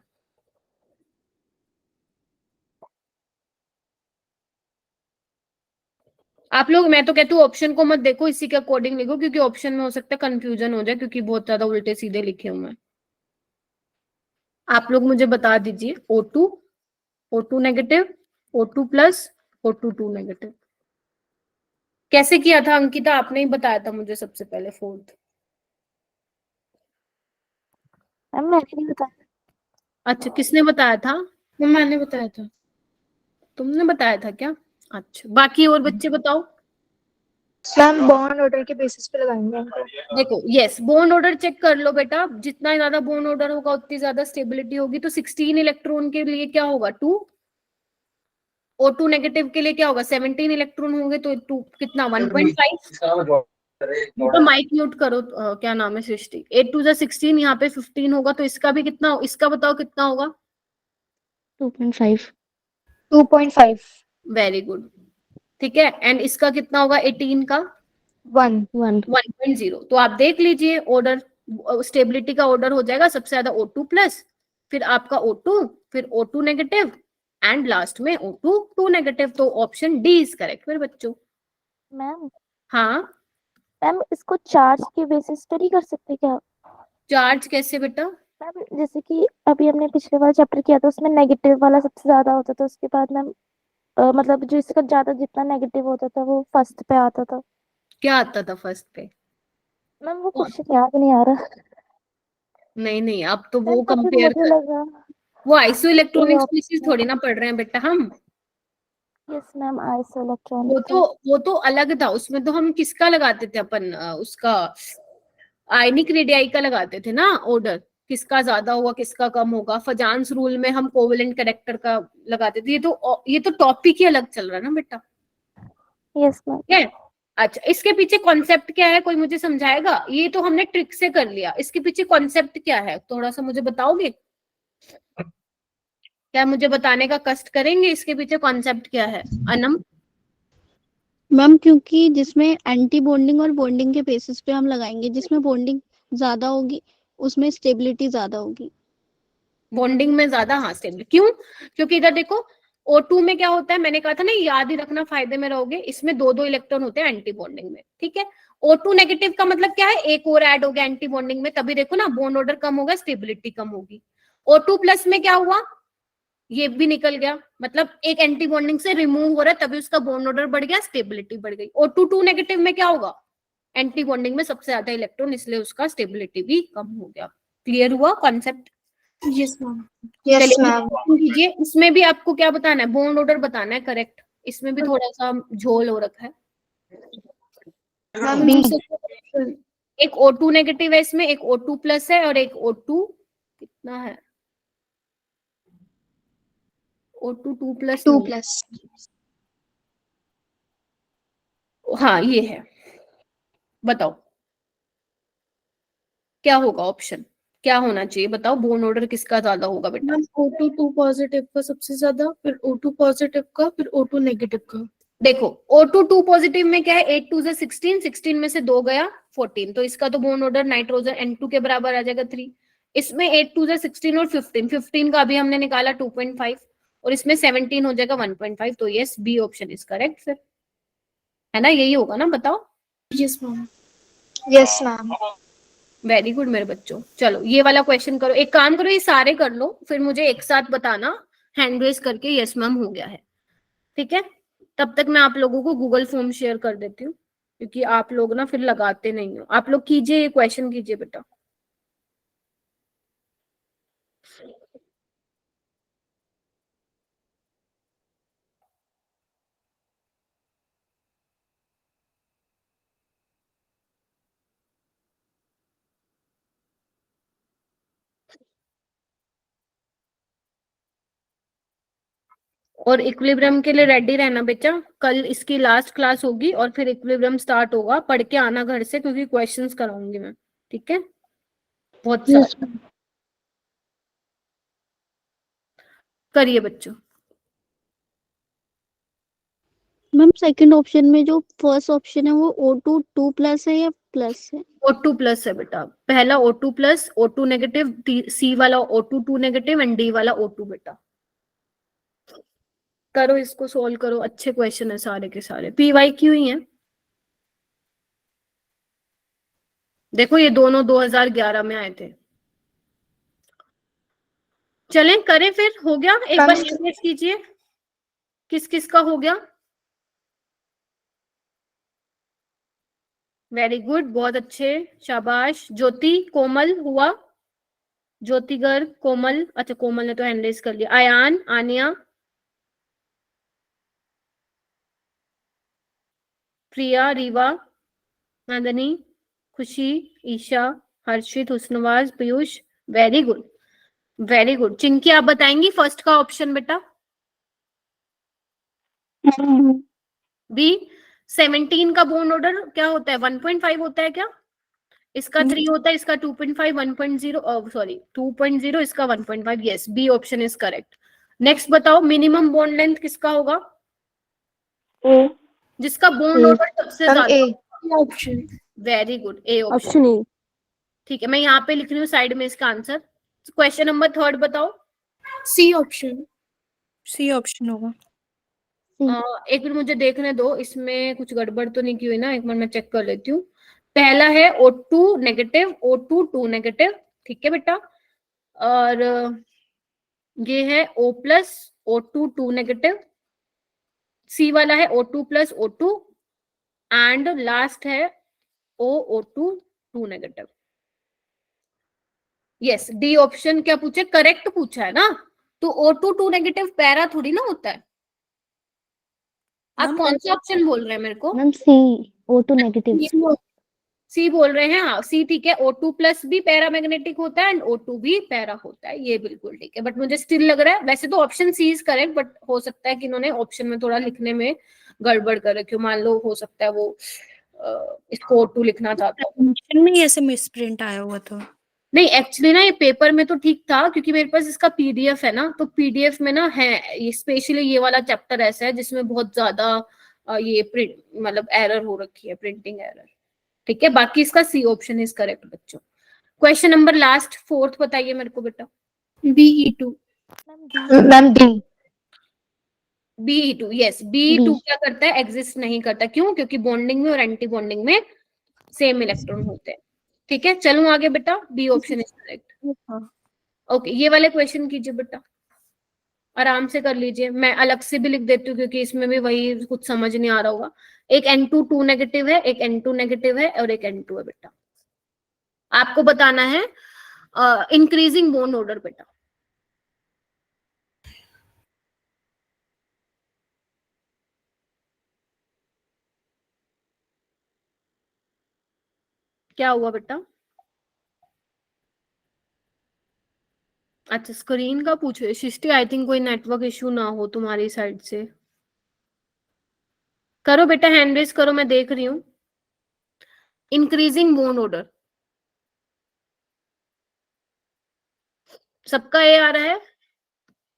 आप लोग, मैं तो कहती हूँ ऑप्शन को मत देखो, इसी के अकॉर्डिंग लिखो, क्योंकि ऑप्शन में हो सकता है कंफ्यूजन हो जाए, क्योंकि बहुत ज्यादा उल्टे सीधे लिखे हुए हैं। आप लोग मुझे बता दीजिए O2, O2 negative, O2 plus, O2 2 negative. कैसे किया था अंकिता, आपने ही बताया था मुझे सबसे पहले फोर्थ। मैम मैंने नहीं बताया। अच्छा, किसने बताया था? मैम मैंने बताया था। तुमने बताया था क्या? अच्छा, बाकी और बच्चे बताओ। मैम बॉन्ड ऑर्डर के बेसिस पे लगाएंगे इनको। देखो यस, बोन ऑर्डर चेक कर लो बेटा, जितना ज्यादा बोन ऑर्डर होगा उतनी ज्यादा स्टेबिलिटी होगी। तो 16 इलेक्ट्रॉन के लिए क्या होगा 2, O2 नेगेटिव के लिए क्या होगा 17 इलेक्ट्रॉन होंगे, तो 2 कितना 1.5। तो माइक म्यूट करो, क्या नाम है सृष्टि। 8 2 16, यहाँ पे 15 होगा, तो इसका भी कितना, इसका बताओ कितना होगा। 2.5। 2.5। वेरी गुड, ठीक है। एंड इसका कितना होगा 18 का 1। 1। 1.0। तो आप देख लीजिए ऑर्डर, स्टेबिलिटी का ऑर्डर हो जाएगा सबसे ज्यादा O2 प्लस, फिर आपका O2, फिर O2 नेगेटिव, एंड लास्ट में O2 2 नेगेटिव। तो ऑप्शन डी इज करेक्ट फिर बच्चों। मैम हाँ, मैम इसको चार्ज के बेसिस पर ही कर सकते क्या? चार्ज कैसे बेटा? मैम जैसे कि अभी हमने पिछले वाला चैप्टर किया था, उसमें नेगेटिव वाला सबसे ज्यादा होता था, उसके बाद मैम मतलब जो इसका ज्यादा जितना नेगेटिव होता था वो फर्स्ट पे आता था। क्या आता था फर्स्ट पे? मैम वो और- क्वेश्चन याद नहीं आ रहा। नहीं नहीं, अब तो मैम वो तो फिर कंपेयर मुझे कर, लगा वो आइसो कोई इलेक्ट्रॉनिक स्पीशीज ऑप्शन। थोड़ी ना पढ़ रहे हैं बेटा हम। यस मैम, आइसो वो इलेक्ट्रॉनिक तो था। वो तो अलग था, उसमें तो हम किसका लगाते थे अपन, उसका आयनिक रेडियाई का लगाते थे ना ऑर्डर, किसका ज्यादा होगा किसका कम होगा। फजांस रूल में हम कोवेलेंट कैरेक्टर का लगाते थे। ये तो टॉपिक ही अलग चल रहा है ना बेटा, यस मैम। ठीक है। अच्छा, इसके पीछे कॉन्सेप्ट क्या है, कोई मुझे समझाएगा? ये तो हमने ट्रिक से कर लिया, इसके पीछे कॉन्सेप्ट क्या है, थोड़ा सा मुझे बताओगे? क्या मुझे बताने का कष्ट करेंगे, इसके पीछे कॉन्सेप्ट क्या है? अनम। मैम क्योंकि जिसमें एंटी बॉन्डिंग और बॉन्डिंग के बेसिस पे हम लगाएंगे, जिसमें बॉन्डिंग ज्यादा होगी उसमें स्टेबिलिटी ज्यादा होगी। बॉन्डिंग में ज्यादा, हाँ स्टेबल क्यों? क्योंकि इधर देखो O2 में क्या होता है, मैंने कहा था ना, याद ही रखना, फायदे में रहोगे। इसमें दो दो इलेक्ट्रॉन होते हैं एंटी बॉन्डिंग में, ठीक है। O2 नेगेटिव का मतलब क्या है, एक और ऐड हो गया एंटी बॉन्डिंग में, तभी देखो ना बॉन्ड ऑर्डर कम होगा, स्टेबिलिटी कम होगी। O2 प्लस में क्या हुआ, ये भी निकल गया, मतलब एक एंटी बॉन्डिंग से रिमूव हो रहा है, तभी उसका बॉन्ड ऑर्डर बढ़ गया, स्टेबिलिटी बढ़ गई। O2 2 नेगेटिव में क्या होगा, एंटी बॉन्डिंग में सबसे ज्यादा इलेक्ट्रॉन, इसलिए उसका स्टेबिलिटी भी कम हो गया। क्लियर हुआ कॉन्सेप्ट? Yes ma'am. यस चलिए मैम। कीजिए, इसमें भी आपको क्या बताना है, बॉन्ड ऑर्डर बताना है करेक्ट। इसमें भी थोड़ा सा झोल हो रखा है। Ma'am B. दूसरे, एक O2 नेगेटिव है इसमें, एक O2 प्लस है, और एक O2 कितना है, O2 2 प्लस 2 नहीं, प्लस। हाँ ये है। बताओ क्या होगा ऑप्शन, क्या होना चाहिए बताओ, बॉन्ड ऑर्डर किसका ज्यादा होगा बेटा? मैम O2 2 पॉजिटिव का सबसे ज्यादा, फिर O2 पॉजिटिव का, फिर O2 नेगेटिव का। देखो O2 2 पॉजिटिव में क्या है, 8 2 से 16, 16 में से 2 गया 14, तो इसका तो बॉन्ड ऑर्डर नाइट्रोजन N2 के बराबर आ जाएगा 3। इसमें 8 2 से 16 और 15, 15 का अभी हमने निकाला 2.5, और इसमें 17 हो जाएगा 1.5, तो yes B option is correct फिर, है ना, यही होगा ना, बताओ। Yes ma'am. Yes ma'am. Very good मेरे बच्चों। चलो ये वाला क्वेश्चन करो, एक काम करो ये सारे कर लो, फिर मुझे एक साथ बताना हैंड रेज करके यस मैम हो गया है, ठीक है। तब तक मैं आप लोगों को गूगल फॉर्म शेयर कर देती हूँ, क्योंकि आप लोग ना फिर लगाते नहीं हो। आप लोग कीजिए, ये क्वेश्चन कीजिए बेटा। और इक्विलिब्रियम के लिए रेडी रहना बेटा, कल इसकी लास्ट क्लास होगी और फिर इक्विलिब्रियम स्टार्ट होगा। पढ़ के आना घर से, क्योंकि क्वेश्चंस कराऊंगी मैं, ठीक है, बहुत यस सारे। करिए बच्चों। मैम सेकंड ऑप्शन में जो फर्स्ट ऑप्शन है वो O2 2+ है या प्लस है? O2 प्लस है बेटा, पहला O2 प्लस, O2 नेगेटिव, सी वाला O2 2 नेगेटिव एंड डी वाला O2 बेटा। करो इसको सोल्व करो, अच्छे क्वेश्चन है सारे के सारे, PYQ ही है। देखो ये दोनों 2011 में आए थे। चलें करें फिर, हो गया, एक बार रिफ्रेश कीजिए किस किस का हो गया। वेरी गुड, बहुत अच्छे, शाबाश। ज्योति, कोमल हुआ, ज्योति गर्ग, कोमल, अच्छा कोमल ने तो हैंड रेज कर लिया। आयान, आनिया, प्रिया, Riva, Nandini, Khushi, Isha, Harshit, Husnawaz, Piyush, very good very good. Chinki आप बताएंगी फर्स्ट का ऑप्शन बेटा? बी 17 का बॉन्ड ऑर्डर क्या होता है, 1.5 होता है क्या? इसका 3 होता है, इसका 2.5, 1.0 सॉरी 2.0, इसका 1.5। Yes, B option is correct. Next बताओ, मिनिमम बॉन्ड लेंथ किसका होगा? ए। जिसका बॉन्ड A. ऑर्डर सबसे मैम ज्यादा। A option. Very good, A option. Option A. ठीक है, मैं यहाँ पे लिख रही हूँ साइड में इसका आंसर। क्वेश्चन नंबर 3 बताओ। C option. सी ऑप्शन होगा। एक मिनट मुझे देखने दो, इसमें कुछ गड़बड़ तो नहीं की हुई ना, एक मिनट मैं चेक कर लेती हूँ। पहला है O2 नेगेटिव, O2 2 नेगेटिव, ठीक है बेटा। और ये है O प्लस, O2 2 नेगेटिव। सी वाला है O2 plus O2 and last है O2 2 negative. Yes, D option क्या पूछे, करेक्ट पूछा है ना। तो O2 2 नेगेटिव पैरा थोड़ी ना होता है। आप कौन सा ऑप्शन बोल रहे हैं मेरे को? मैम सी, O2 नेगेटिव। सी बोल रहे हैं, हाँ सी ठीक है। O2 प्लस भी पैरा मैग्नेटिक होता है एंड O2 भी पैरा होता है, ये बिल्कुल ठीक है। बट मुझे स्टिल लग रहा है, वैसे तो option C is correct, but हो सकता है कि इन्होंने ऑप्शन में थोड़ा लिखने में गड़बड़ कर रखी हो। मान लो हो सकता है वो इसको O2 लिखना चाहता हो। ऑप्शन में ही ऐसे मिसप्रिंट आया हुआ था। नहीं एक्चुअली ना ये पेपर में तो ठीक था, क्योंकि मेरे पास इसका PDF है ना, तो PDF में ना है ये, स्पेशली ये वाला चैप्टर ऐसा है जिसमें बहुत ज्यादा ये प्रिंट मतलब एरर हो रखी है, प्रिंटिंग एरर। ठीक है, बाकी इसका सी ऑप्शन इज करेक्ट बच्चों। क्वेश्चन नंबर लास्ट 4th बताइए मेरे को बेटा। BE2। Ma'am ma'am D। BE2, yes BE2 क्या करता है, एग्जिस्ट नहीं करता। क्यों? क्योंकि बॉन्डिंग में और एंटी बॉन्डिंग में सेम इलेक्ट्रॉन होते हैं। ठीक है, चलूं आगे बेटा, B option is correct. Okay, ये वाले क्वेश्चन कीजिए बेटा, आराम से कर लीजिए। मैं अलग से भी लिख देती हूँ क्योंकि इसमें भी वही कुछ समझ नहीं आ रहा होगा। एक N2 2 नेगेटिव है, एक N2 नेगेटिव है और एक N2 है बेटा। आपको बताना है इंक्रीजिंग बॉन्ड ऑर्डर बेटा। क्या हुआ बेटा? अच्छा स्क्रीन का पूछो सृष्टि, आई थिंक कोई नेटवर्क इश्यू ना हो तुम्हारी साइड से। करो बेटा, हैंड रेज करो, मैं देख रही हूँ। इंक्रीजिंग बॉन्ड ऑर्डर सबका ए आ रहा है?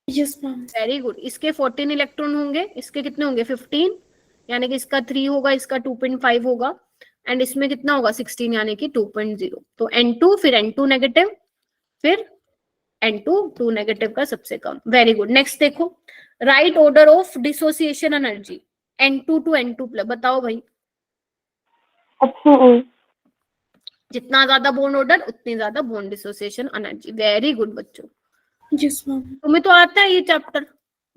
Yes ma'am. Very good. इसके 14 इलेक्ट्रॉन होंगे, इसके कितने होंगे 15, यानी कि इसका 3 होगा, इसका 2.5 होगा एंड इसमें कितना होगा 16 यानी कि 2.0। तो N2 फिर N2 नेगेटिव फिर N2 2 नेगेटिव का सबसे कम। Very good. नेक्स्ट देखो, right order of dissociation energy N2 to N2 plus, बताओ भाई। Option A. जितना ज्यादा बॉन्ड ऑर्डर उतनी ज्यादा bond dissociation energy. Very good बच्चों, यस मैम। तुम्हें तो आता है ये चैप्टर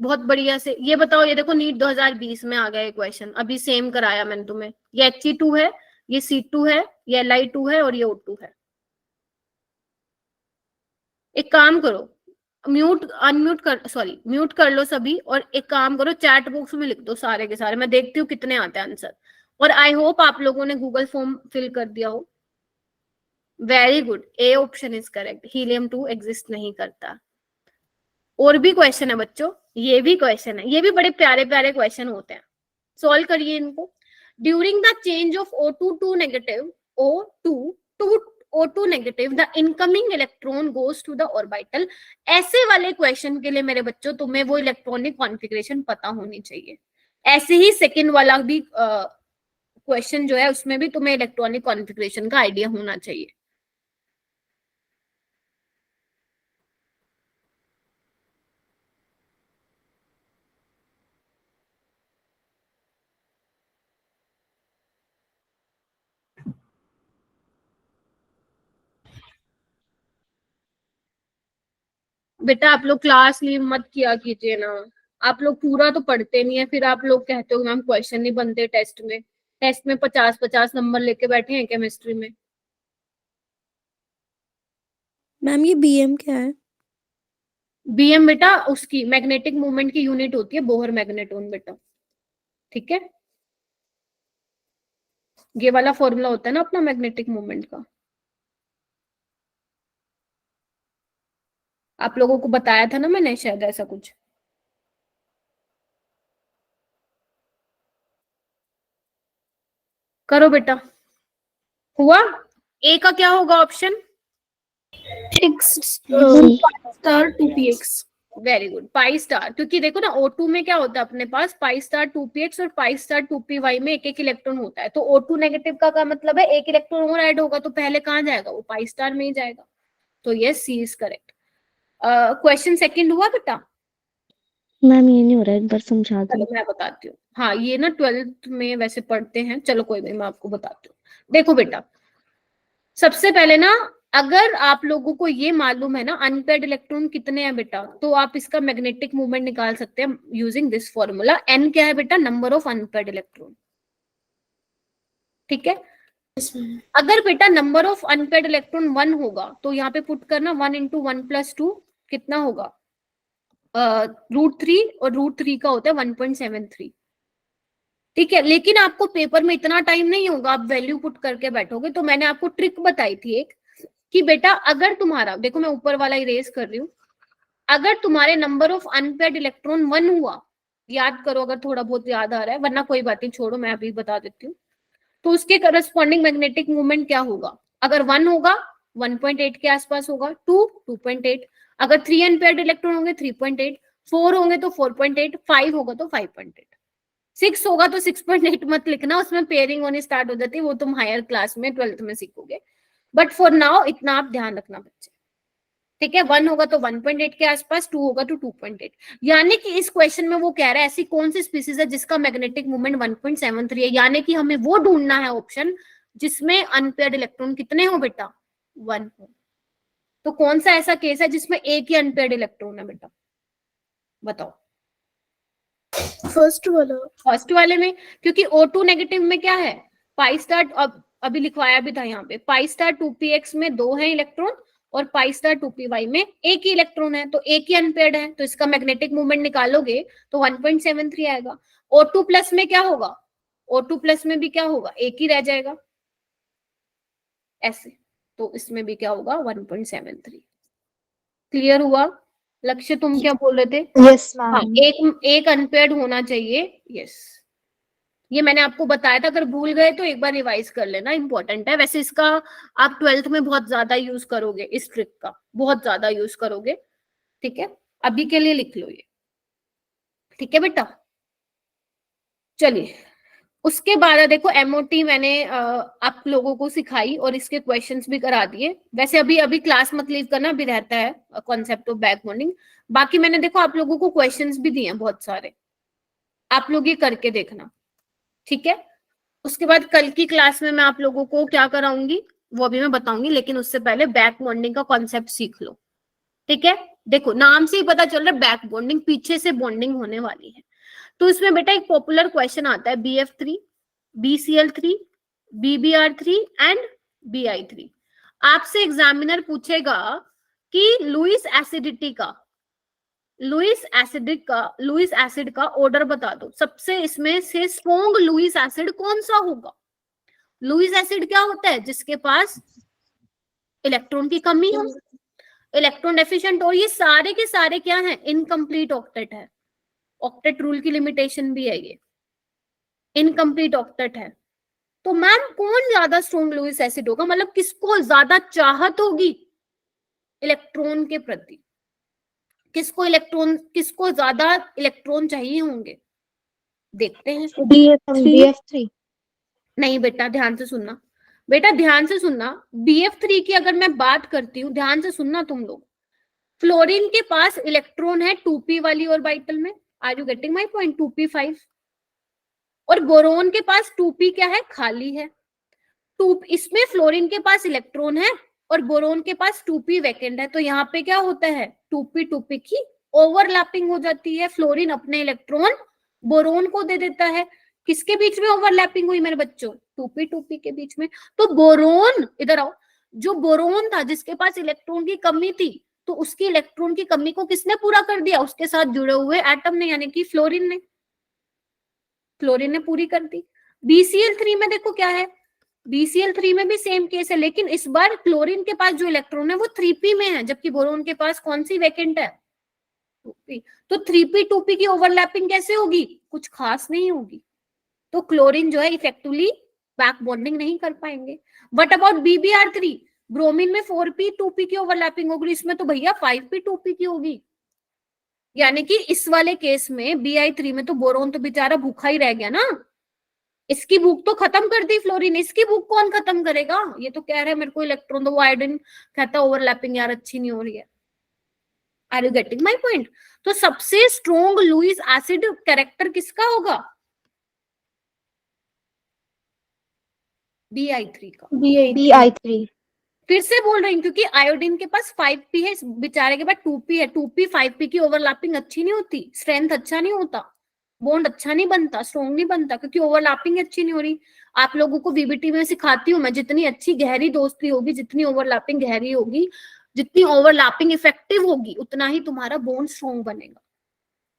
बहुत बढ़िया से। ये बताओ, ये देखो नीट 2020 में आ गया ये क्वेश्चन, अभी सेम कराया मैंने तुम्हें। ये He2 है, ये C2 है, ये Li2 है और ये O2 है। एक काम करो, म्यूट कर लो सभी, और एक काम करो चैट बॉक्स में लिख दो सारे के सारे, मैं देखती हूँ कितने आते हैं आंसर। और आई होप आप लोगों ने गूगल फॉर्म फिल कर दिया हो। Very good, A option is correct, helium 2 exist नहीं करता। और भी क्वेश्चन है बच्चों, ये भी क्वेश्चन है, ये भी बड़े प्यारे प्यारे क्वेश्चन होते हैं, सॉल्व करिए इनको। During the change of O2 2 negative O2 to O2 negative the incoming electron goes to the orbital. ऐसे वाले क्वेश्चन के लिए मेरे बच्चों तुम्हें वो इलेक्ट्रॉनिक कॉन्फ़िगरेशन पता होनी चाहिए। ऐसे ही सेकंड वाला भी क्वेश्चन जो है उसमें भी तुम्हें इलेक्ट्रॉनिक कॉन्फ़िगरेशन का आइडिया होना चाहिए। बेटा आप लोग क्लास लीव मत किया कीजिए ना, आप लोग पूरा तो पढ़ते नहीं है, फिर आप लोग कहते हो मैम क्वेश्चन नहीं बनते टेस्ट में। टेस्ट में 50-50 नंबर लेके बैठे हैं केमिस्ट्री में। मैम ये बीएम क्या है? बीएम बेटा उसकी मैग्नेटिक मूवमेंट की यूनिट होती है बोहर मैग्नेटोन बेटा, ठीक है। ये वाला फॉर्मूला होता है ना अपना मैग्नेटिक मूवमेंट का, आप लोगों को बताया था ना मैंने शायद ऐसा कुछ। करो बेटा, हुआ? ए का क्या होगा ऑप्शन? X जी star 2px. Very good, pi star, क्योंकि देखो ना O2 में क्या होता है अपने पास पाई स्टार 2px और पाई स्टार 2py में एक एक इलेक्ट्रॉन होता है, तो O2 नेगेटिव का मतलब है एक इलेक्ट्रॉन और ऐड होगा, तो पहले कहाँ जाएगा? वो पाई स्टार में ही जाएगा। तो yes, C is correct. Question second हुआ बेटा? मैम ये नहीं हो रहा है, एक बार समझा दो। चलो मैं बताती हूँ, हाँ ये ना 12th में वैसे पढ़ते हैं, चलो कोई नहीं मैं आपको बताती हूँ। देखो बेटा, सबसे पहले ना अगर आप लोगों को ये मालूम है ना अनपेयर्ड इलेक्ट्रॉन कितने हैं बेटा, तो आप इसका मैग्नेटिक मूवमेंट निकाल सकते हैं यूजिंग दिस फॉर्मूला। एन क्या है बेटा? नंबर ऑफ अनपेयर्ड इलेक्ट्रॉन, ठीक है। अगर बेटा नंबर ऑफ अनपेयर्ड इलेक्ट्रॉन 1 होगा तो यहाँ पे पुट करना 1 इंटू 1+2 कितना होगा? √3, और √3 का होता है 1.73, ठीक है। लेकिन आपको पेपर में इतना टाइम नहीं होगा, आप वैल्यू पुट करके बैठोगे, तो मैंने आपको ट्रिक बताई थी एक कि बेटा अगर तुम्हारा, देखो मैं ऊपर वाला इरेज कर रही हूँ, अगर तुम्हारे नंबर ऑफ अनपेयर्ड इलेक्ट्रॉन 1 हुआ, याद करो अगर थोड़ा बहुत याद आ रहा है, वरना कोई बात नहीं छोड़ो मैं अभी बता देती हूँ, तो उसके करस्पॉन्डिंग मैग्नेटिक मूवमेंट क्या होगा? अगर 1 होगा 1.8 के आसपास होगा, 2 2.8, अगर 3 अनपेयर्ड इलेक्ट्रॉन होंगे 3.8, 4 होंगे तो 4.8, 5 होगा तो 5.8, 6 होगा तो 6.8 मत लिखना, उसमें पेयरिंग होनी स्टार्ट हो जाती है, वो तुम हायर क्लास में 12th में सीखोगे, बट फॉर नाउ इतना आप ध्यान रखना बच्चे, ठीक है। 1 होगा तो 1.8 के आसपास, 2 होगा तो 2.8, यानी कि इस क्वेश्चन में वो कह रहा है ऐसी कौन सी स्पीसीज है जिसका मैग्नेटिक मूवमेंट 1.73 है, यानी कि हमें वो ढूंढना है ऑप्शन जिसमें अनपेयर्ड इलेक्ट्रॉन कितने हो बेटा? 1 हो। तो कौन सा ऐसा केस है जिसमें एक ही अनपेयर्ड इलेक्ट्रॉन है बेटा? बताओ। फर्स्ट वाला। फर्स्ट वाले में, क्योंकि O2 नेगेटिव में क्या है? पाई स्टार, अभी लिखवाया भी था यहाँ पे, पाई स्टार 2px में 2 है इलेक्ट्रॉन और पाई स्टार 2py में एक ही इलेक्ट्रॉन है, तो एक ही अनपेयर्ड है, तो इसका मैग्नेटिक मूवमेंट निकालोगे तो 1.73 आएगा। O2 प्लस में क्या होगा? O2 प्लस में भी क्या होगा? एक ही रह जाएगा ऐसे, तो इसमें भी क्या होगा? 1.73। क्लियर हुआ? लक्ष्य तुम क्या बोल रहे थे? यस हाँ, मैम। एक अनपेयर्ड होना चाहिए, यस। ये मैंने आपको बताया था, अगर भूल गए तो एक बार रिवाइज कर लेना, इंपॉर्टेंट है। वैसे इसका आप 12th में बहुत ज्यादा यूज करोगे, इस ट्रिक का बहुत ज्यादा यूज करोगे, ठीक है। अभी के लिए लिख लो ये, ठीक है बेटा। चलिए, उसके बाद देखो एमओटी मैंने आप लोगों को सिखाई और इसके क्वेश्चंस भी करा दिए। वैसे अभी अभी क्लास मत लीव करना, अभी रहता है कॉन्सेप्ट ऑफ बैक बॉन्डिंग। बाकी मैंने देखो आप लोगों को क्वेश्चंस भी दिए हैं बहुत सारे, आप लोग ये करके देखना, ठीक है। उसके बाद कल की क्लास में मैं आप लोगों को क्या कराऊंगी वो भी मैं बताऊंगी, लेकिन उससे पहले बैक बॉन्डिंग का कॉन्सेप्ट सीख लो, ठीक है। देखो नाम से ही पता चल रहा है बैक बॉन्डिंग, पीछे से बॉन्डिंग होने वाली है। तो इसमें बेटा एक पॉपुलर क्वेश्चन आता है BF3, BCl3, BBr3 and BI3। आपसे एग्जामिनर पूछेगा कि लुईस एसिड का ऑर्डर बता दो, सबसे इसमें से स्ट्रॉन्ग लुईस एसिड कौन सा होगा? लुईस एसिड क्या होता है? जिसके पास इलेक्ट्रॉन की कमी हो, इलेक्ट्रॉन डेफिशिएंट, और ये सारे के सारे क्या हैं? इनकम्प्लीट ऑक्टेट है। ऑक्टेट रूल की लिमिटेशन भी है ये, इनकम्प्लीट ऑक्टेट है। तो मैम कौन ज्यादा स्ट्रॉन्ग लुईस एसिड होगा, मतलब किसको ज्यादा चाहत होगी इलेक्ट्रॉन के प्रति, किसको ज्यादा इलेक्ट्रॉन चाहिए होंगे? देखते हैं। BF3 नहीं बेटा, ध्यान से सुनना, बेटा ध्यान से सुनना। BF3 की अगर मैं बात करती हूँ, ध्यान से सुनना तुम लोग। फ्लोरीन के पास इलेक्ट्रॉन है 2p वाली ऑर्बिटल में, are you getting my point, 2p5। और बोरोन के पास 2p क्या है, खाली है। इसमें फ्लोरीन के पास इलेक्ट्रॉन है और बोरोन के पास 2p वैकेंट है, तो यहाँ पे क्या होता है, 2p की ओवरलैपिंग हो जाती है। फ्लोरीन अपने इलेक्ट्रॉन बोरोन को दे देता है। किसके बीच में ओवरलैपिंग हुई मेरे बच्चों, 2p के बीच में। तो बोरोन, इधर आओ, जो बोरोन था जिसके पास इलेक्ट्रॉन की कमी थी, तो उसकी इलेक्ट्रॉन की कमी को किसने पूरा कर दिया, उसके साथ जुड़े हुए एटम ने, यानी कि फ्लोरीन ने पूरी कर दी। BCl3 में देखो क्या है, BCl3 में भी सेम केस है, लेकिन इस बार क्लोरीन के पास जो इलेक्ट्रॉन है वो 3p में है, जबकि बोरोन के पास कौन सी वैकेंट है, 2p। तो 3p 2p की ओवरलैपिंग कैसे होगी, कुछ खास नहीं होगी। तो क्लोरीन जो है इफेक्टिवली बैक बॉन्डिंग नहीं कर पाएंगे। बट अबाउट BBr3, ब्रोमीन में 4p 2p की ओवरलैपिंग होगी, इसमें तो भैया 5p 2p की होगी। यानी कि इस वाले केस में Bi3 में तो बोरोन तो बेचारा भूखा ही रह गया ना, इसकी भूख तो खत्म कर दी फ्लोरीन, इसकी भूख कौन खत्म करेगा। ये तो कह रहे हैं मेरे को इलेक्ट्रॉन दो, वो आयोडीन कहता है ओवरलैपिंग यार अच्छी नहीं हो रही है। Are you getting my point. तो सबसे स्ट्रॉन्ग लुईस एसिड कैरेक्टर किसका होगा, Bi3 का। BI3 फिर से बोल रही हूँ क्योंकि आयोडीन के पास 5p है, इस बेचारे के पास 2p है। 2p 5p की ओवरलैपिंग अच्छी नहीं होती, स्ट्रेंथ अच्छा नहीं होता, बॉन्ड अच्छा नहीं बनता, स्ट्रॉन्ग नहीं बनता, क्योंकि ओवरलैपिंग अच्छी नहीं हो रही। आप लोगों को VBT में सिखाती हूँ मैं, जितनी अच्छी गहरी दोस्ती होगी, जितनी ओवरलैपिंग गहरी होगी, जितनी ओवरलैपिंग इफेक्टिव होगी, उतना ही तुम्हारा बॉन्ड स्ट्रॉन्ग बनेगा।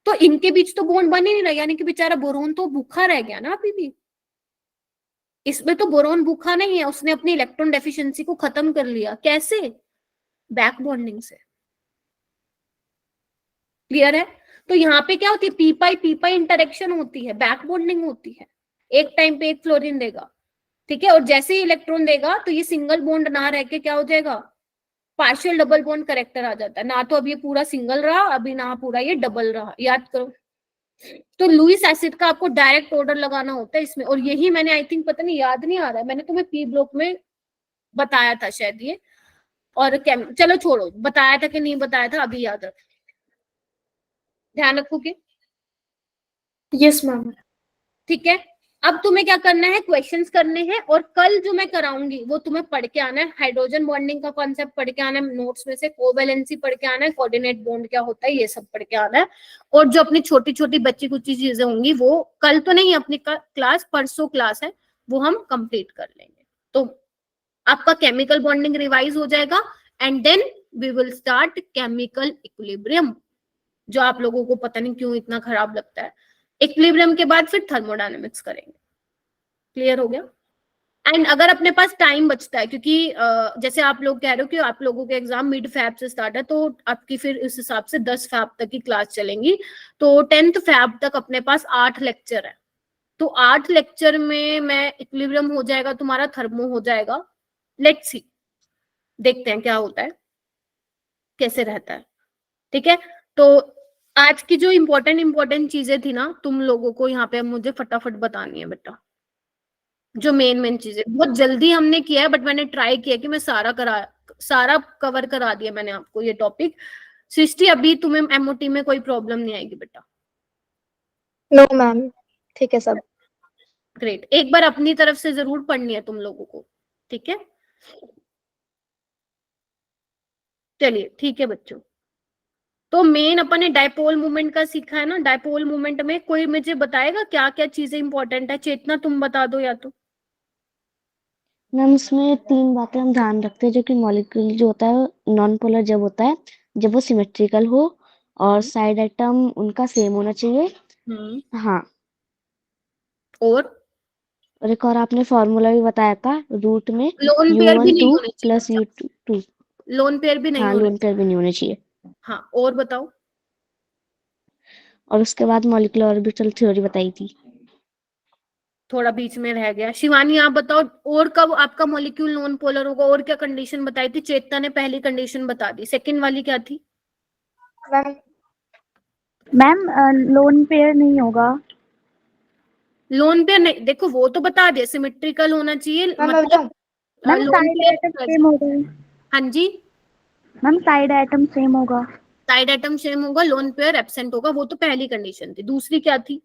तो इनके बीच तो बॉन्ड बन ही नहीं रहा, यानी कि बेचारा बोरोन तो भूखा रह गया ना अभी भी। इसमें तो बोरोन भूखा नहीं है, उसने अपनी इलेक्ट्रॉन डेफिशिएंसी को खत्म कर लिया। कैसे, बैक बॉन्डिंग से। क्लियर है। तो यहाँ पे क्या होती है, पी पाई इंटरेक्शन होती है, बैक बॉन्डिंग होती है। एक टाइम पे एक फ्लोरीन देगा, ठीक है, और जैसे ही इलेक्ट्रॉन देगा तो ये सिंगल बॉन्ड ना रह के क्या हो जाएगा, पार्शियल डबल बॉन्ड करेक्टर आ जाता है ना। तो अब ये पूरा सिंगल रहा, अभी ना पूरा ये डबल रहा, याद करो। तो लुईस एसिड का आपको डायरेक्ट ऑर्डर लगाना होता है इसमें, और यही मैंने आई थिंक, पता नहीं याद नहीं आ रहा है, मैंने तुम्हें P ब्लॉक में बताया था शायद ये, और चलो छोड़ो, बताया था कि नहीं बताया था, अभी याद रख, ध्यान रखोगे। Yes ma'am. ठीक है। अब तुम्हें क्या करना है, क्वेश्चंस करने हैं, और कल जो मैं कराऊंगी वो तुम्हें पढ़ के आना है। हाइड्रोजन बॉन्डिंग का कॉन्सेप्ट पढ़ के आना है नोट्स में से, कोवैलेंसी पढ़ के आना है, कोऑर्डिनेट बॉन्ड क्या होता है ये सब पढ़ के आना है। और जो अपनी छोटी छोटी बच्ची कुची चीजें होंगी वो कल तो नहीं, अपनी क्लास परसों क्लास है, वो हम कंप्लीट कर लेंगे। तो आपका केमिकल बॉन्डिंग रिवाइज हो जाएगा, and then we will start chemical equilibrium, जो आप लोगों को पता नहीं क्यों इतना खराब लगता है। इक्विलिब्रियम के बाद फिर थर्मोडायनेमिक्स करेंगे। क्लियर हो गया। एंड अगर अपने पास टाइम बचता है, क्योंकि जैसे आप लोग कह रहे हो कि आप लोगों के एग्जाम मिड फैब से स्टार्ट है, तो आपकी फिर इस हिसाब से 10 फैब तक की क्लास चलेंगी। तो 10th फैब तक अपने पास 8 लेक्चर है। तो 8 लेक्चर में मैं इक्विलिब्रियम हो जाएगा तुम्हारा, थर्मो हो जाएगा, लेट्स सी, देखते हैं क्या होता है, कैसे रहता है। ठीक है। तो आज की जो इम्पोर्टेंट चीजें थी ना, तुम लोगों को यहाँ पे मुझे फटाफट बतानी है बेटा। जो मेन चीजें बहुत जल्दी हमने किया है, बट मैंने ट्राई किया कि मैं सारा कवर करा दिया मैंने आपको ये टॉपिक। सृष्टि, अभी तुम्हें MOT में कोई प्रॉब्लम नहीं आएगी बेटा। नो मैम, ठीक है सब। ग्रेट। एक बार अपनी तरफ से जरूर पढ़नी है तुम लोगों को, ठीक है। चलिए ठीक है बच्चों। तो मेन अपन ने डायपोल मूवमेंट का सीखा है ना। डायपोल मूवमेंट में कोई मुझे बताएगा क्या क्या चीजें इंपॉर्टेंट है। चेतना तुम बता दो या तो। मैम इसमें 3 बातें हम ध्यान रखते हैं, जो कि मॉलिक्यूल जो होता है नॉन पोलर जब होता है, जब वो सिमेट्रिकल हो, और साइड एटम उनका सेम होना चाहिए। हाँ, और एक और आपने फॉर्मूला भी बताया था रूट में, लोन पेयर भी नहीं U12 होने चाहिए प्लस U2। लोन पेयर भी नहीं हाँ, होने लोन पेयर भी नहीं होने चाहिए। हाँ, और बताओ। और उसके बाद मॉलिक्यूलर ऑर्बिटल थ्योरी बताई थी। थोड़ा बीच में रह गया। शिवानी आप बताओ, और कब आपका मॉलिक्यूल नॉन पोलर होगा, और क्या कंडीशन बताई थी। चेतना ने पहली कंडीशन बता दी, सेकंड वाली क्या थी। मैम मैम लोन पेयर नहीं होगा। लोन पेयर नहीं, देखो वो तो बता दे, सिमेट्रिकल होना चाहिए, मैम मतलब ma'am loan side item pair. Same होगा। हाँ जी, मैम साइड आइटम सेम होगा। साइड आइटम सेम होगा, लोन पेयर एब्सेंट होगा, वो तो पहली कंडीशन थी। दूसरी क्या थी?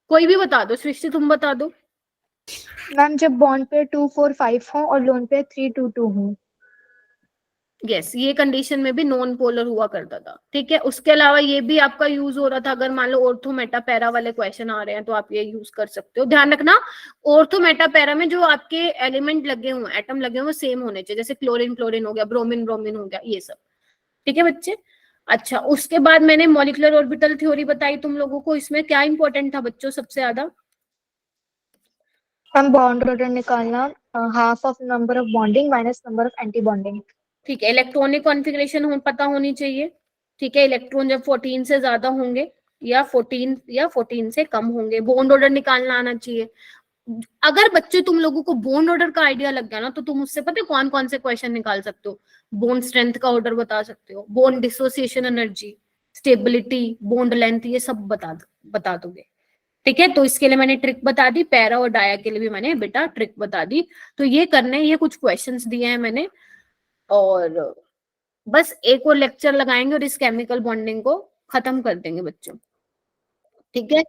कोई भी बता दो, सृष्टि तुम बता दो। मैम जब बॉन्ड पे 2 4 5 हो और लोन पे 3 2 2 हो। यस, ये कंडीशन में भी नॉन पोलर हुआ करता था, ठीक है। उसके अलावा ये भी आपका यूज हो रहा था, अगर मान लो ऑर्थो मेटा पैरा वाले क्वेश्चन आ रहे हैं तो आप ये यूज कर सकते हो। ध्यान रखना, ऑर्थो मेटा पैरा में जो आपके एलिमेंट लगे हुए, एटम लगे हुए, सेम होने चाहिए, जैसे क्लोरीन क्लोरीन हो गया, ब्रोमीन ब्रोमीन हो गया, ये सब, ठीक है बच्चे। अच्छा, उसके बाद मैंने मॉलिक्यूलर ऑर्बिटल थ्योरी बताई तुम लोगों को। इसमें क्या इंपॉर्टेंट था बच्चों सबसे ज्यादा? मैम बॉन्ड ऑर्डर निकालना, half of number of bonding minus number of anti bonding. ठीक है, इलेक्ट्रॉनिक कॉन्फ़िगरेशन पता होनी चाहिए, ठीक है। इलेक्ट्रॉन जब 14 से ज्यादा होंगे या 14 से कम होंगे। बॉन्ड ऑर्डर निकालना आना चाहिए। अगर बच्चे तुम लोगों को बॉन्ड ऑर्डर का आइडिया लग गया ना, तो तुम उससे पता है कौन कौन से क्वेश्चन निकाल सकते हो। बॉन्ड स्ट्रेंथ का ऑर्डर बता सकते हो, bond dissociation energy, stability, bond length, ये सब बता दोगे, ठीक है। तो इसके लिए मैंने ट्रिक बता दी, पैरा और डाया के लिए भी मैंने बेटा ट्रिक बता दी। तो ये करने, ये कुछ क्वेश्चंस दिए हैं मैंने, और बस एक और लेक्चर लगाएंगे और इस केमिकल बॉन्डिंग को खत्म कर देंगे बच्चों, ठीक है।